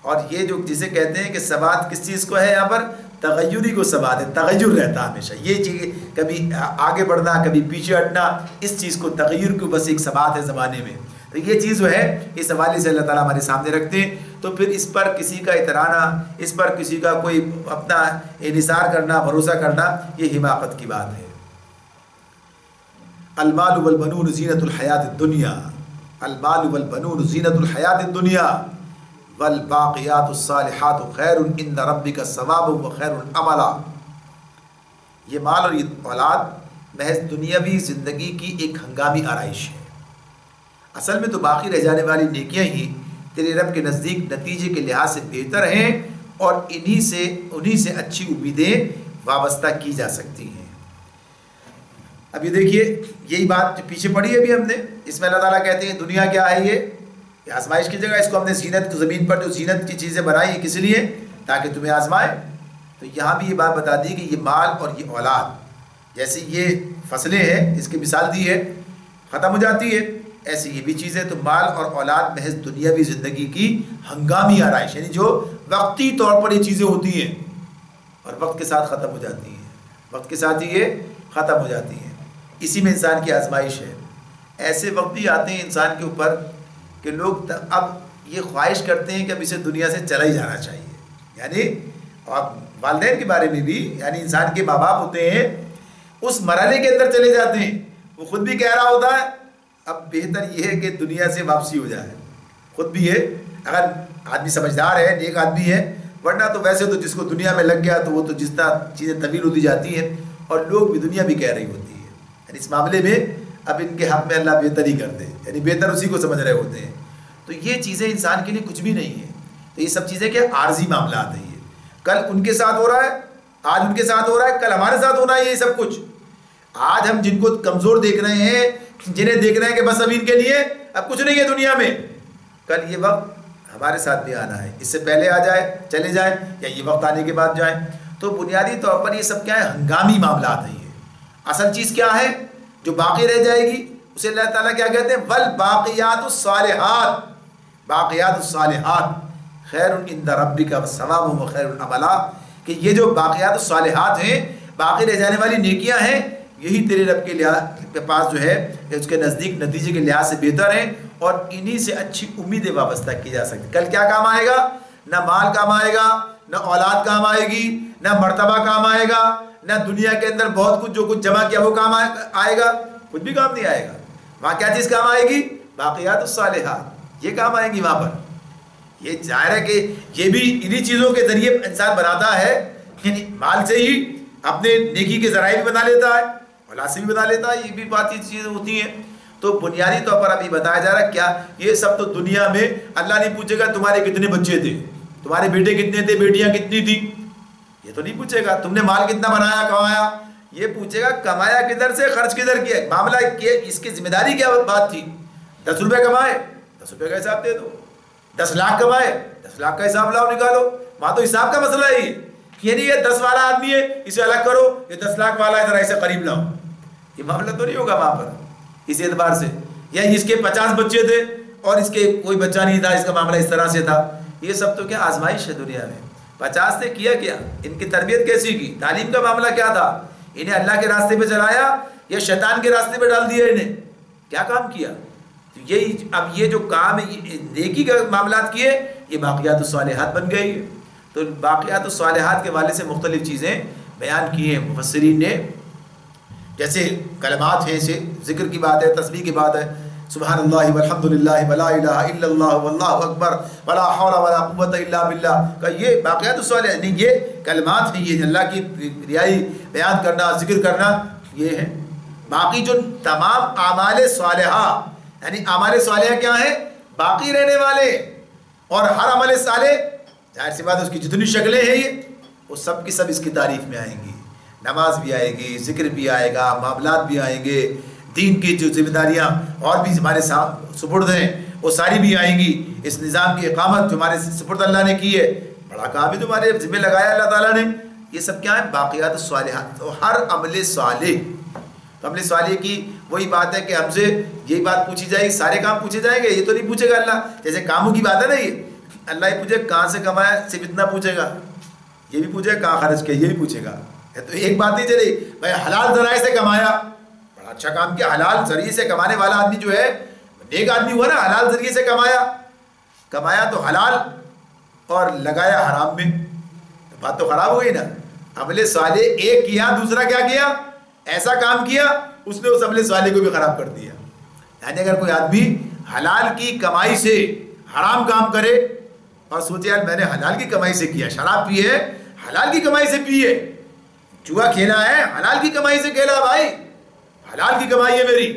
Speaker 2: اور یہ جو جسے کہتے ہیں کہ ثبات کس چیز کو ہے، یہاں پر تغیری کو ثبات ہے. تغیر رہتا ہمیشہ، یہ چیز کبھی آگے بڑھنا کبھی پیچھے ہٹنا، اس چیز کو تغیر کو بس ایک ثبات ہے زمانے میں. تو یہ چیز جو ہے اس حوالے سے اللہ تعالیٰ ہمارے سامنے رکھتے ہیں. تو پھر اس پر کسی کا اترانا، اس پر کسی کا کوئی اپنا انحصار کرنا، بھروسہ کرنا، یہ حماقت کی بات ہے. المال والبنون زینت الحیات الدنیا، المال والبنون زینت الحیات الدنیا والباقیات الصالحات خیر عند ربک ثوابا وخیر عملا. یہ مال اور یہ اولاد محض دنیاوی زندگی کی ایک ہنگامی آرائش ہے. اصل میں تو باقی رہ جانے والی نیکیاں ہی تیرے رب کے نزدیک نتیجے کے لحاظ سے بہتر ہیں، اور انہی سے اچھی امیدیں وابستہ کی جا سکتی ہیں. اب یہ دیکھیے یہی بات جو پیچھے پڑھی ہے ابھی ہم نے، اس میں اللہ تعالیٰ کہتے ہیں دنیا کیا ہے، یہ آزمائش کی جگہ. اس کو ہم نے زینت، زمین پر جو زینت کی چیزیں بنائی ہیں کس لیے؟ تاکہ تمہیں آزمائے. تو یہاں بھی یہ بات بتا دی کہ یہ مال اور یہ اولاد جیسے یہ فصلیں ہیں، اس کی مثال دی ہے، ختم ہو جاتی ہے، ایسی یہ بھی چیزیں. تو مال اور اولاد محض دنیاوی زندگی کی ہنگامی آرائش، یعنی جو وقتی طور پر یہ چیزیں ہوتی ہیں اور وقت کے ساتھ ختم ہو جاتی ہیں، وقت کے ساتھ ہی یہ ختم ہو جاتی ہیں. اسی میں انسان کی آزمائش ہے. ایسے وقت بھی آتے ہیں انسان کے اوپر کہ لوگ اب یہ خواہش کرتے ہیں کہ اب اسے دنیا سے چلا ہی جانا چاہیے. یعنی آپ والدین کے بارے میں بھی، یعنی انسان کے ماں باپ ہوتے ہیں، اس مرحلے کے اندر چلے جاتے ہیں. وہ خود بھی کہہ رہا ہوتا ہے اب بہتر یہ ہے کہ دنیا سے واپسی ہو جائے. خود بھی ہے، اگر آدمی سمجھدار ہے، نیک آدمی ہے. ورنہ تو ویسے تو جس کو دنیا میں لگ گیا تو وہ تو جس طرح چیزیں طویل ہوتی جاتی ہیں، اور لوگ بھی دنیا بھی کہہ رہی ہوتی ہے. یعنی اس معاملے میں اب ان کے حق میں اللہ بہتر ہی کر دے، یعنی بہتر اسی کو سمجھ رہے ہوتے ہیں. تو یہ چیزیں انسان کے لیے کچھ بھی نہیں ہیں. تو یہ سب چیزیں کیا عارضی معاملات ہیں. یہ کل ان کے ساتھ ہو رہا ہے، آج ان کے ساتھ ہو رہا ہے، کل ہمارے ساتھ ہونا ہے. یہ سب کچھ آج ہم جن کو کمزور دیکھ رہے ہیں، جنہیں دیکھ رہے ہیں کہ بس اب ان کے لیے اب کچھ نہیں ہے دنیا میں، کل یہ وقت ہمارے ساتھ بھی آنا ہے. اس سے پہلے آ جائے چلے جائیں، یا یہ وقت آنے کے بعد جائیں. تو بنیادی طور پر یہ سب کیا ہے، ہنگامی معاملات ہیں. یہ اصل چیز کیا ہے جو باقی رہ جائے گی، اسے اللہ تعالیٰ کیا کہتے ہیں، والباقیات الصالحات، باقیات الصالحات خیر عند ربک وثواب وخیر عملا. کہ یہ جو باقیات الصالحات ہیں، باقی رہ جانے والی نیکیاں ہیں، یہی تیرے رب کے پاس جو ہے اس کے نزدیک نتیجے کے لحاظ سے بہتر ہیں، اور انہی سے اچھی امیدیں وابستہ کی جا سکتی. کل کیا کام آئے گا؟ نہ مال کام آئے گا، نہ اولاد کام آئے گی، نہ مرتبہ کام آئے گا، نہ دنیا کے اندر بہت کچھ جو کچھ جمع کیا وہ کام آئے گا. کچھ بھی کام نہیں آئے گا. وہاں کیا چیز کام آئے گی؟ باقیات الصالحات، یہ کام آئیں گی وہاں پر. یہ ظاہر ہے کہ یہ بھی انہی چیزوں کے ذریعے انسان بناتا ہے. یعنی مال سے ہی اپنے نیکی کے ذرائع بھی بنا لیتا ہے، اولاد سے بھی بنا لیتا ہے. یہ بھی بات چیزیں ہوتی ہیں. تو بنیادی طور پر ابھی بتایا جا رہا ہے کیا یہ سب تو دنیا میں اللہ نہیں پوچھے گا تمہارے کتنے بچے تھے، تمہارے بیٹے کتنے تھے، بیٹیاں کتنی تھی. یہ تو نہیں پوچھے گا تم نے مال کتنا بنایا کمایا. یہ پوچھے گا کمایا کدھر سے، خرچ کدھر کیا. معاملہ کہ اس کی ذمہ داری کیا بات تھی. 10 روپے کمائے، 10 روپے کا حساب دے دو. 10 لاکھ کمائے، 10 لاکھ کا حساب لاؤ نکالو. وہاں تو حساب کا مسئلہ ہے. یہ نہیں ہے 10 والا آدمی ہے اسے الگ کرو، یہ 10 لاکھ والا ہے ذرا اسے قریب لاؤ. یہ معاملہ تو نہیں ہوگا وہاں پر اس اعتبار سے. یا اس کے 50 بچے تھے اور اس کے کوئی بچہ نہیں تھا، اس کا معاملہ اس طرح سے تھا. یہ سب تو کیا آزمائش ہے دنیا میں. 50 نے کیا کیا، ان کی تربیت کیسی کی، تعلیم کا معاملہ کیا تھا، انہیں اللہ کے راستے پہ چلایا یا شیطان کے راستے پہ ڈال دیا، انہیں کیا کام کیا. یہی اب یہ جو کام ہے نیکی کا معاملات کیے، یہ باقیات الصالحات بن گئی. تو باقیات الصالحات کے والے سے مختلف چیزیں بیان کی ہیں مفسرین نے. جیسے کلمات ہیں، سے ذکر کی بات ہے، تسبیح کی بات ہے، سبحان اللہ والحمد للہ ولا الہ الا اللہ واللہ اکبر ولا حول ولا قوت الا باللہ کا یہ باقیات الصالحہ، یعنی یہ کلمات ہیں، یہ اللہ کی ریائی بیان کرنا، ذکر کرنا، یہ ہے۔ باقی جو تمام اعمال صالحہ، یعنی اعمال صالحہ کیا ہیں؟ باقی رہنے والے، اور ہر عمل صالح ظاہر سی بات ہے اس کی جتنی شکلیں ہیں یہ وہ سب کی سب اس کی تعریف میں آئیں گی، نماز بھی آئے گی، ذکر بھی آئے گا، معاملات بھی آئیں گے، دین کی جو ذمہ داریاں اور بھی ہمارے سپرد ہیں وہ ساری بھی آئیں گی، اس نظام کی اقامت جو ہمارے سپرد اللہ نے کی ہے، بڑا کام ہے جو ہمارے ذمہ لگایا اللہ تعالیٰ نے، یہ سب کیا ہے؟ باقیات الصالحات۔ تو ہر عمل صالح، تو عمل صالح کی وہی بات ہے کہ ہم سے یہی بات پوچھی جائے گی، سارے کام پوچھے جائیں گے، یہ تو نہیں پوچھے گا اللہ، جیسے کاموں کی بات ہے نا، یہ اللہ ہی پوچھے کہاں سے کمایا، صرف اتنا پوچھے گا، یہ بھی پوچھے گا کہاں خرچ کیا، یہ بھی پوچھے گا۔ تو ایک بات نہیں چلی بھائی حلال ذرائع سے کمایا، بڑا اچھا کام کیا، حلال ذریعے سے کمانے والا آدمی جو ہے نیک آدمی ہوا نا، حلال ذریعے سے کمایا تو حلال اور لگایا حرام میں، بات تو خراب ہو گئی نا۔ عمل صالح ایک کیا، دوسرا کیا کیا؟ ایسا کام کیا اس نے اس عمل صالح کو بھی خراب کر دیا۔ یعنی اگر کوئی آدمی حلال کی کمائی سے حرام کام کرے اور سوچے یار میں نے حلال کی کمائی سے کیا، شراب پی ہے حلال کی کمائی سے پی ہے، جوا کھیلا ہے حلال کی کمائی سے کھیلا، بھائی حلال کی کمائی ہے میری،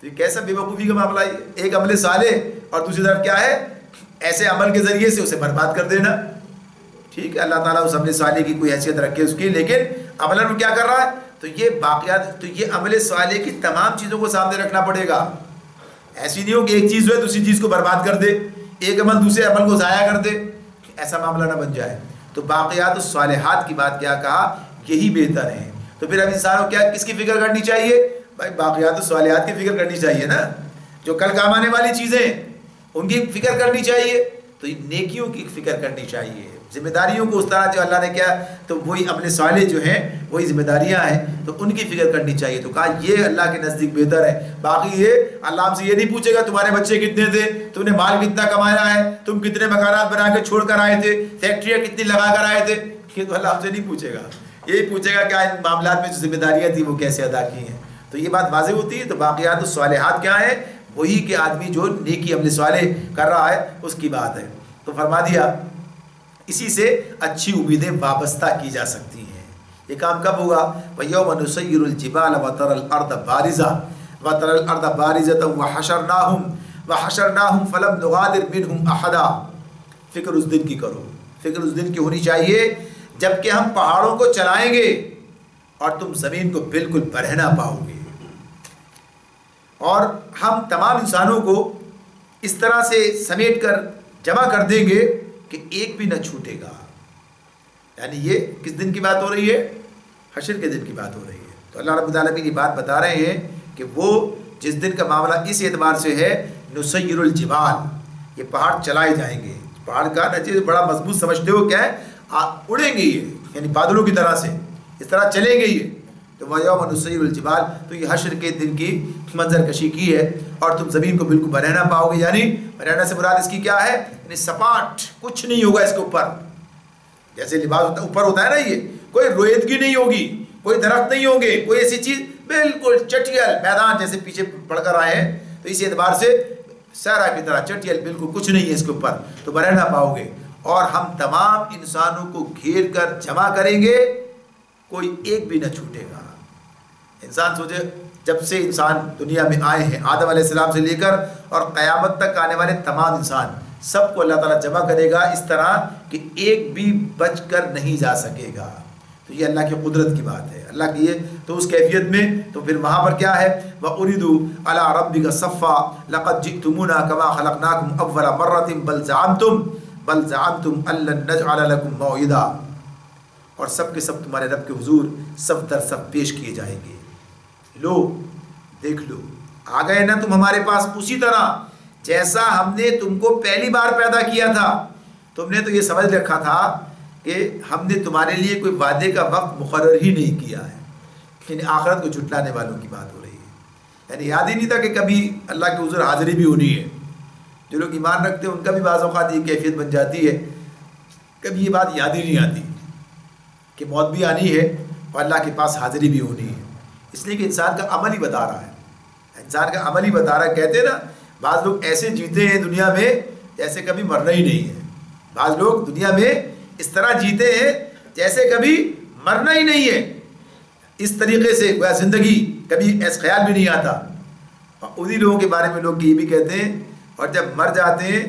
Speaker 2: تو یہ کیسا بے وقوفی کا معاملہ ہے؟ ایک عمل صالح اور دوسری طرف کیا ہے؟ ایسے عمل کے ذریعے سے اسے برباد کر دینا۔ ٹھیک ہے، اللہ تعالیٰ اس عمل صالح کی کوئی حیثیت رکھے اس کی، لیکن عمل میں کیا کر رہا ہے؟ تو یہ باقیات، تو یہ عمل صالح کی تمام چیزوں کو سامنے رکھنا پڑے گا۔ ایسی نہیں ہو کہ ایک چیز جو ہے دوسری چیز کو برباد کر دے، ایک عمل دوسرے عمل کو ضائع کر دے، ایسا معاملہ نہ بن جائے۔ تو باقیات الصالحات کی بات کیا کہا؟ یہی بہتر ہے۔ تو پھر اب انسان کو کیا کس کی فکر کرنی چاہیے؟ بھائی باقیات الصالحات کی فکر کرنی چاہیے نا، جو کل کام آنے والی چیزیں ان کی فکر کرنی چاہیے، تو نیکیوں کی فکر کرنی چاہیے، ذمہ داریوں کو اس طرح جو اللہ نے کیا، تو وہی عمل صالح جو ہیں وہی ذمہ داریاں ہیں، تو ان کی فکر کرنی چاہیے۔ تو کہا یہ اللہ کے نزدیک بہتر ہے۔ باقی یہ اللہ ہم سے یہ نہیں پوچھے گا تمہارے بچے کتنے تھے، تم نے مال کتنا کمایا ہے، تم کتنے مکانات بنا کے چھوڑ کر آئے تھے، فیکٹریاں کتنی لگا کر آئے تھے، یہ تو اللہ ہم سے نہیں پوچھے گا، یہی پوچھے گا کیا ان معاملات میں جو ذمہ داریاں تھیں وہ کیسے ادا کی ہیں۔ تو یہ بات واضح ہوتی ہے۔ تو باقیات الصالحات کیا ہے؟ وہی کہ آدمی جو نیکی عمل صالح کر رہا ہے اس کی بات ہے۔ تو فرما دیا اسی سے اچھی امیدیں وابستہ کی جا سکتی ہیں۔ یہ کام کب ہوگا؟ وَيَوْمَ نُسَيِّرُ الْجِبَالَ وَتَرَى الْأَرْضَ بَارِزَةً وَحَشَرْنَاهُمْ فَلَمْ نُغَادِرْ مِنْهُمْ أَحَدًا۔ فکر اس دن کی کرو، فکر اس دن کی ہونی چاہیے جب کہ ہم پہاڑوں کو چلائیں گے اور تم زمین کو بالکل برہنا پاؤ گے، اور ہم تمام انسانوں کو اس طرح سے سمیٹ کر جمع کر دیں گے کہ ایک بھی نہ چھوٹے گا۔ یعنی یہ کس دن کی بات ہو رہی ہے؟ حشر کے دن کی بات ہو رہی ہے۔ تو اللہ رب العالمین یہ بات بتا رہے ہیں کہ وہ جس دن کا معاملہ اس اعتبار سے ہے، نسیر الجبال، یہ پہاڑ چلائے جائیں گے۔ پہاڑ کا نتیجہ بڑا مضبوط سمجھتے ہو کیا ہے؟ اڑیں گے یہ، یعنی بادلوں کی طرح سے اس طرح چلیں گے یہ۔ تو وَيَوْمَ نُسَيِّرُ الْجِبَالَ، تو یہ حشر کے دن کی منظر کشی کی ہے، اور تم زمین کو بالکل برہنا پاؤ گے۔ یعنی برہنا سے مراد اس کی کیا ہے؟ یعنی سپاٹ، کچھ نہیں ہوگا اس کے اوپر، جیسے لباس اوپر ہوتا ہے نا، یہ کوئی رویدگی نہیں ہوگی، کوئی درخت نہیں ہوں گے، کوئی ایسی چیز، بالکل چٹیل میدان جیسے پیچھے پڑھ کر آئے ہیں، تو اسی اعتبار سے صحرا کی طرح چٹیل، بالکل کچھ نہیں ہے اس کے اوپر، تو برہنا پاؤ گے۔ اور ہم تمام انسانوں کو گھیر کر جمع کریں گے، کوئی ایک بھی نہ چھوٹے گا۔ انسان سوچے جب سے انسان دنیا میں آئے ہیں، آدم علیہ السلام سے لے کر اور قیامت تک آنے والے تمام انسان، سب کو اللہ تعالیٰ جمع کرے گا اس طرح کہ ایک بھی بچ کر نہیں جا سکے گا۔ تو یہ اللہ کی قدرت کی بات ہے، اللہ کی یہ تو اس کیفیت میں، تو پھر وہاں پر کیا ہے؟ وَأُرِدُوا عَلَىٰ رَبِّكَ صَفًّا لَقَدْ جِئْتُمُونَا كَمَا خَلَقْنَاكُمْ أَوَّلَ مَرَّةٍ بَلْ زَعَمْتُمْ أَن لَّن نَّجْعَلَ لَكُم مَّوْعِدًا، اور سب کے سب تمہارے رب کے حضور صف در صف پیش کیے جائیں گے۔ لو دیکھ لو، آ گئے نا تم ہمارے پاس اسی طرح جیسا ہم نے تم کو پہلی بار پیدا کیا تھا۔ تم نے تو یہ سمجھ رکھا تھا کہ ہم نے تمہارے لیے کوئی وعدے کا وقت مقرر ہی نہیں کیا ہے، یعنی آخرت کو جھٹلانے والوں کی بات ہو رہی ہے۔ یعنی یاد ہی نہیں تھا کہ کبھی اللہ کے حضور حاضری بھی ہونی ہے۔ جو لوگ ایمان رکھتے ہیں ان کا بھی بعض اوقات یہ کیفیت بن جاتی ہے، کبھی یہ بات یاد ہی نہیں آتی کہ موت بھی آنی ہے اور اللہ کے پاس حاضری بھی ہونی ہے۔ اس لیے کہ انسان کا عمل ہی بتا رہا ہے، انسان کا عمل ہی بتا رہا ہے۔ کہتے ہیں نا بعض لوگ ایسے جیتے ہیں دنیا میں جیسے کبھی مرنا ہی نہیں ہے، بعض لوگ دنیا میں اس طرح جیتے ہیں جیسے کبھی مرنا ہی نہیں ہے، اس طریقے سے زندگی کبھی ایسا خیال بھی نہیں آتا۔ اور انہی لوگوں کے بارے میں لوگ یہ بھی کہتے ہیں اور جب مر جاتے ہیں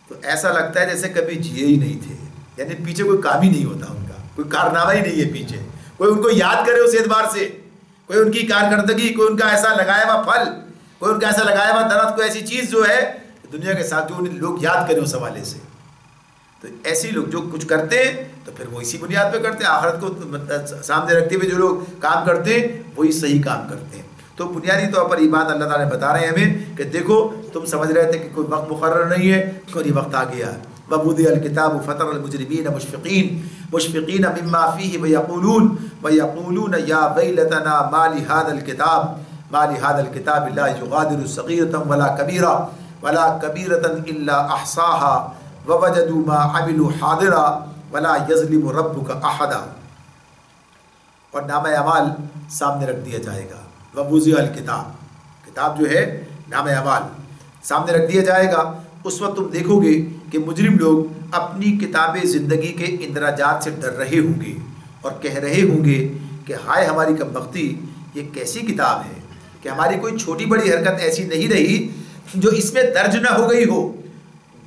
Speaker 2: تو ایسا لگتا ہے جیسے کبھی جیے ہی نہیں تھے، یعنی پیچھے کوئی کام ہی نہیں ہوتا ان کا، کوئی کارنامہ ہی نہیں ہے پیچھے، کوئی ان کو یاد کرے اس اعتبار سے، کوئی ان کی کارکردگی، کوئی ان کا ایسا لگایا ہوا پھل، کوئی ان کا ایسا لگایا ہوا درخت، کوئی ایسی چیز جو ہے دنیا کے ساتھ جو انہیں لوگ یاد کریں اس حوالے سے۔ تو ایسی لوگ جو کچھ کرتے ہیں تو پھر وہ اسی بنیاد پہ کرتے ہیں، آخرت کو سامنے رکھتے ہوئے جو لوگ کام کرتے ہیں وہی صحیح کام کرتے ہیں۔ تو بنیادی طور پر یہ بات اللہ تعالیٰ نے بتا رہے ہیں ہمیں کہ دیکھو تم سمجھ رہے تھے کہ کوئی وقت مقرر نہیں ہے، کوئی وقت آ گیا ہے۔ وَوُضِعَ الْكِتَابُ فَتَرَى الْمُجْرِمِينَ مُشْفِقِينَ مِمَّا فِيهِ وَيَقُولُونَ يَا وَيْلَتَنَا مَا لِهَذَا الْكِتَابِ لَا يُغَادِرُ صَغِيرَةً وَلَا كَبِيرَةً إِلَّا أَحْصَاهَا وَوَجَدُوا مَا عَمِلُوا حَاضِرًا وَلَا يَظْلِمُ رَبُّكَ أَحَدًا۔ اور نامہ اعمال سامنے رکھ دیا جائے گا۔ وَوُضِعَ الْكِتَابُ، کتاب جو ہے نامہ اعمال سامنے رکھ دیا جائے گا۔ اس وقت تم دیکھو گے کہ مجرم لوگ اپنی کتاب زندگی کے اندراجات سے ڈر رہے ہوں گے اور کہہ رہے ہوں گے کہ ہائے ہماری کمبختی، یہ کیسی کتاب ہے کہ ہماری کوئی چھوٹی بڑی حرکت ایسی نہیں رہی جو اس میں درج نہ ہو گئی ہو،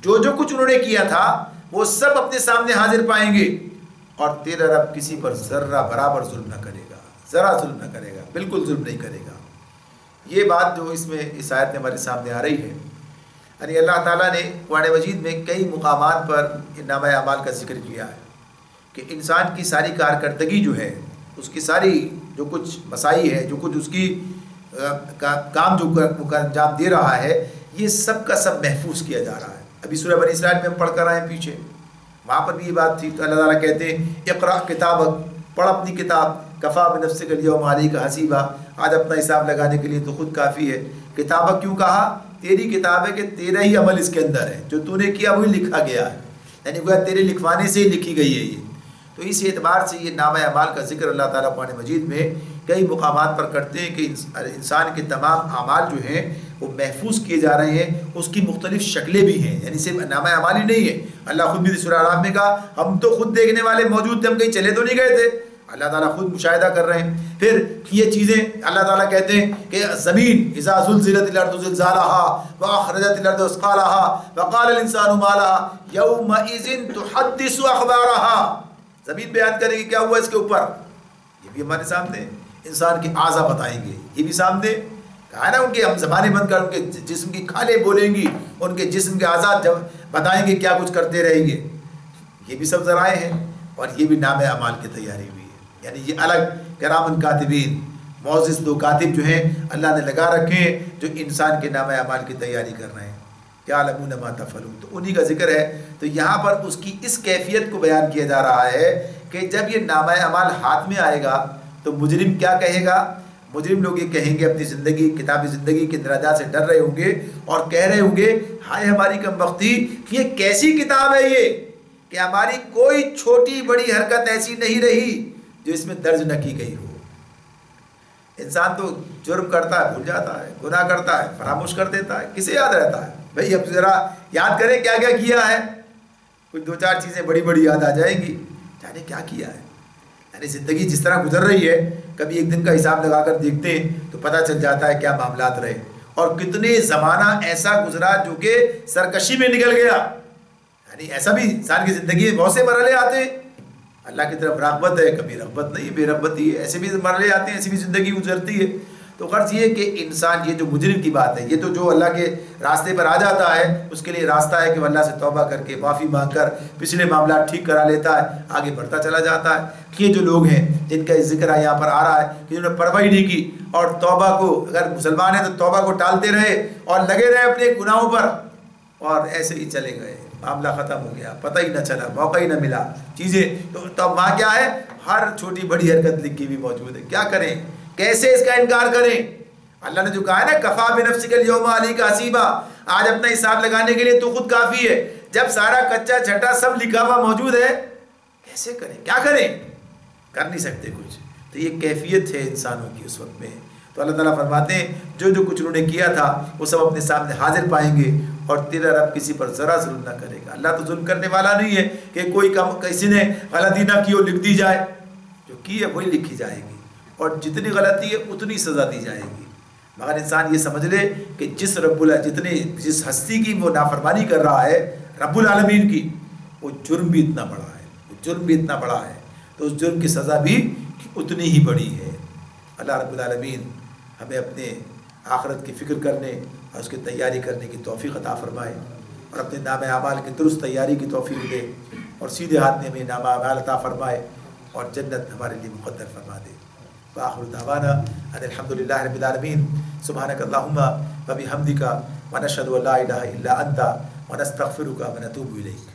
Speaker 2: جو کچھ انہوں نے کیا تھا وہ سب اپنے سامنے حاضر پائیں گے، اور تیرا رب کسی پر ذرہ برابر ظلم نہ کرے گا، ذرا ظلم نہ کرے گا، بالکل ظلم نہیں کرے گا۔ یہ بات جو اس میں اس آیت میں ہمارے سامنے آ رہی ہے، یعنی اللہ تعالیٰ نے قرآن مجید میں کئی مقامات پر نامہ اعمال کا ذکر کیا ہے کہ انسان کی ساری کارکردگی جو ہے، اس کی ساری جو کچھ مسائی ہے، جو کچھ اس کی کام جو انجام دے رہا ہے، یہ سب کا سب محفوظ کیا جا رہا ہے۔ ابھی سورہ بنی اسرائیل میں ہم پڑھ کر آئے ہیں پیچھے، وہاں پر بھی یہ بات تھی۔ تو اللہ تعالیٰ کہتے ہیں اقرأ کتابک، پڑھ اپنی کتاب، کفا بنفسک الیوم علیک حسیبا، آج اپنا حساب لگانے کے لیے تو خود کافی ہے۔ کتابک کیوں کہا؟ تیری کتاب ہے کہ تیرا ہی عمل اس کے اندر ہے، جو تو نے کیا وہی لکھا گیا ہے، یعنی وہ تیرے لکھوانے سے ہی لکھی گئی ہے یہ۔ تو اس اعتبار سے یہ نامہ اعمال کا ذکر اللہ تعالیٰ قرآن مجید میں کئی مقامات پر کرتے ہیں کہ انسان کے تمام اعمال جو ہیں وہ محفوظ کیے جا رہے ہیں، اس کی مختلف شکلیں بھی ہیں، یعنی صرف نامہ اعمال ہی نہیں ہے۔ اللہ خود بھی سورہ اعراف میں کہا ہم تو خود دیکھنے والے موجود تھے، ہم کہیں چلے تو نہیں گئے تھے، اللہ تعالیٰ خود مشاہدہ کر رہے ہیں۔ پھر یہ چیزیں اللہ تعالیٰ کہتے ہیں کہ زمین اذا زلزلت الارض زلزالها واخرجت الارض اثقالها وقال الانسان ما لها يومئذ تحدث اخبارها، زمین بیان کرے گی کیا ہوا اس کے اوپر، یہ بھی ہمارے سامنے انسان کے اعضاء بتائیں گے، یہ بھی سامنے کہا ہے نا، ان کے ہم زبانیں بند کر ان کے جسم کی کھالیں بولیں گی، ان کے جسم کے اعضاء بتائیں گے کیا کچھ کرتے رہیں گے، یہ بھی سب ذرائع ہیں۔ اور یہ بھی نامہ اعمال کی تیاری بھی ہے، یعنی یہ الگ کرامن کاتبین، معزز دو کاتب جو ہیں اللہ نے لگا رکھے ہیں جو انسان کے نامہ اعمال کی تیاری کر رہے ہیں، یعلمون ما تفعلون، تو انہی کا ذکر ہے۔ تو یہاں پر اس کی اس کیفیت کو بیان کیا جا رہا ہے کہ جب یہ نامہ اعمال ہاتھ میں آئے گا تو مجرم کیا کہے گا؟ مجرم لوگ یہ کہیں گے اپنی زندگی، کتاب زندگی کے اندراجات سے ڈر رہے ہوں گے اور کہہ رہے ہوں گے ہائے ہماری کمبختی، یہ کیسی کتاب ہے یہ کہ ہماری کوئی چھوٹی بڑی حرکت ایسی نہیں رہی جو اس میں درج نہ کی گئی ہو۔ انسان تو جرم کرتا ہے بھول جاتا ہے، گناہ کرتا ہے فراموش کر دیتا ہے، کسے یاد رہتا ہے؟ بھئی اب ذرا یاد کریں کیا کیا کیا ہے، کچھ دو چار چیزیں بڑی بڑی یاد آ جائیں گی، جانے کیا کیا ہے۔ یعنی زندگی جس طرح گزر رہی ہے، کبھی ایک دن کا حساب لگا کر دیکھتے ہیں تو پتہ چل جاتا ہے کیا معاملات رہے، اور کتنے زمانہ ایسا گزرا جو کہ سرکشی میں نکل گیا۔ یعنی ایسا بھی انسان کی زندگی میں بہت سے مرحلے آتے ہیں، اللہ کی طرف رغبت ہے، کبھی رغبت نہیں، بے رغبتی ہے، ایسے بھی مرحلے آتے ہیں، ایسی بھی زندگی گزرتی ہے۔ تو غرض یہ کہ انسان، یہ جو مجرم کی بات ہے، یہ تو جو اللہ کے راستے پر آ جاتا ہے اس کے لیے راستہ ہے کہ وہ اللہ سے توبہ کر کے معافی مانگ کر پچھلے معاملات ٹھیک کرا لیتا ہے، آگے بڑھتا چلا جاتا ہے۔ یہ جو لوگ ہیں جن کا ذکر یہاں پر آ رہا ہے کہ جنہوں نے پرواہ نہیں کی اور توبہ کو، اگر مسلمان ہیں تو توبہ کو ٹالتے رہے اور لگے رہے اپنے گناہوں پر، اور ایسے ہی چلے گئے، معاملہ ختم ہو گیا، پتہ ہی نہ چلا، موقع ہی نہ ملا چیزیں، تو وہاں کیا ہے، ہر چھوٹی بڑی حرکت لکھی ہوئی موجود ہے۔ کیا کریں، کیسے اس کا انکار کریں؟ اللہ نے جو کہا ہے نا کفا بنفسک الیوم علیک حسیبا، آج اپنا حساب لگانے کے لیے تو خود کافی ہے، جب سارا کچا چھٹا سب لکھا ہوا موجود ہے کیسے کریں، کیا کریں؟ کر نہیں سکتے کچھ۔ تو یہ کیفیت ہے انسانوں کی اس وقت میں. تو اللہ تعالیٰ فرماتے ہیں جو کچھ انہوں نے کیا تھا وہ سب اپنے سامنے حاضر پائیں گے اور تیرا رب کسی پر ذرا ظلم نہ کرے گا. اللہ تو ظلم کرنے والا نہیں ہے کہ کوئی کام کسی نے غلطی نہ کی اور لکھ دی جائے. جو کی ہے وہی لکھی جائے گی اور جتنی غلطی ہے اتنی سزا دی جائے گی. مگر انسان یہ سمجھ لے کہ جس ہستی کی وہ نافرمانی کر رہا ہے رب العالمین کی، وہ جرم بھی اتنا بڑا ہے، تو اس جرم کی سزا بھی اتنی ہی بڑی ہے. اللہ رب العالمین ہمیں اپنے آخرت کی فکر کرنے اور اس کی تیاری کرنے کی توفیق عطا فرمائے اور اپنے نام اعمال کی درست تیاری کی توفیق دے اور سیدھے ہاتھ میں ہمیں نام اعمال عطا فرمائے اور جنت ہمارے لیے مقدر فرما دے. وآخر دعوانا ان الحمد للہ رب العالمین. سبحانک اللہم و بحمدک ونشہد ان لا الہ الا انت ونستغفرک ونتوب الیک.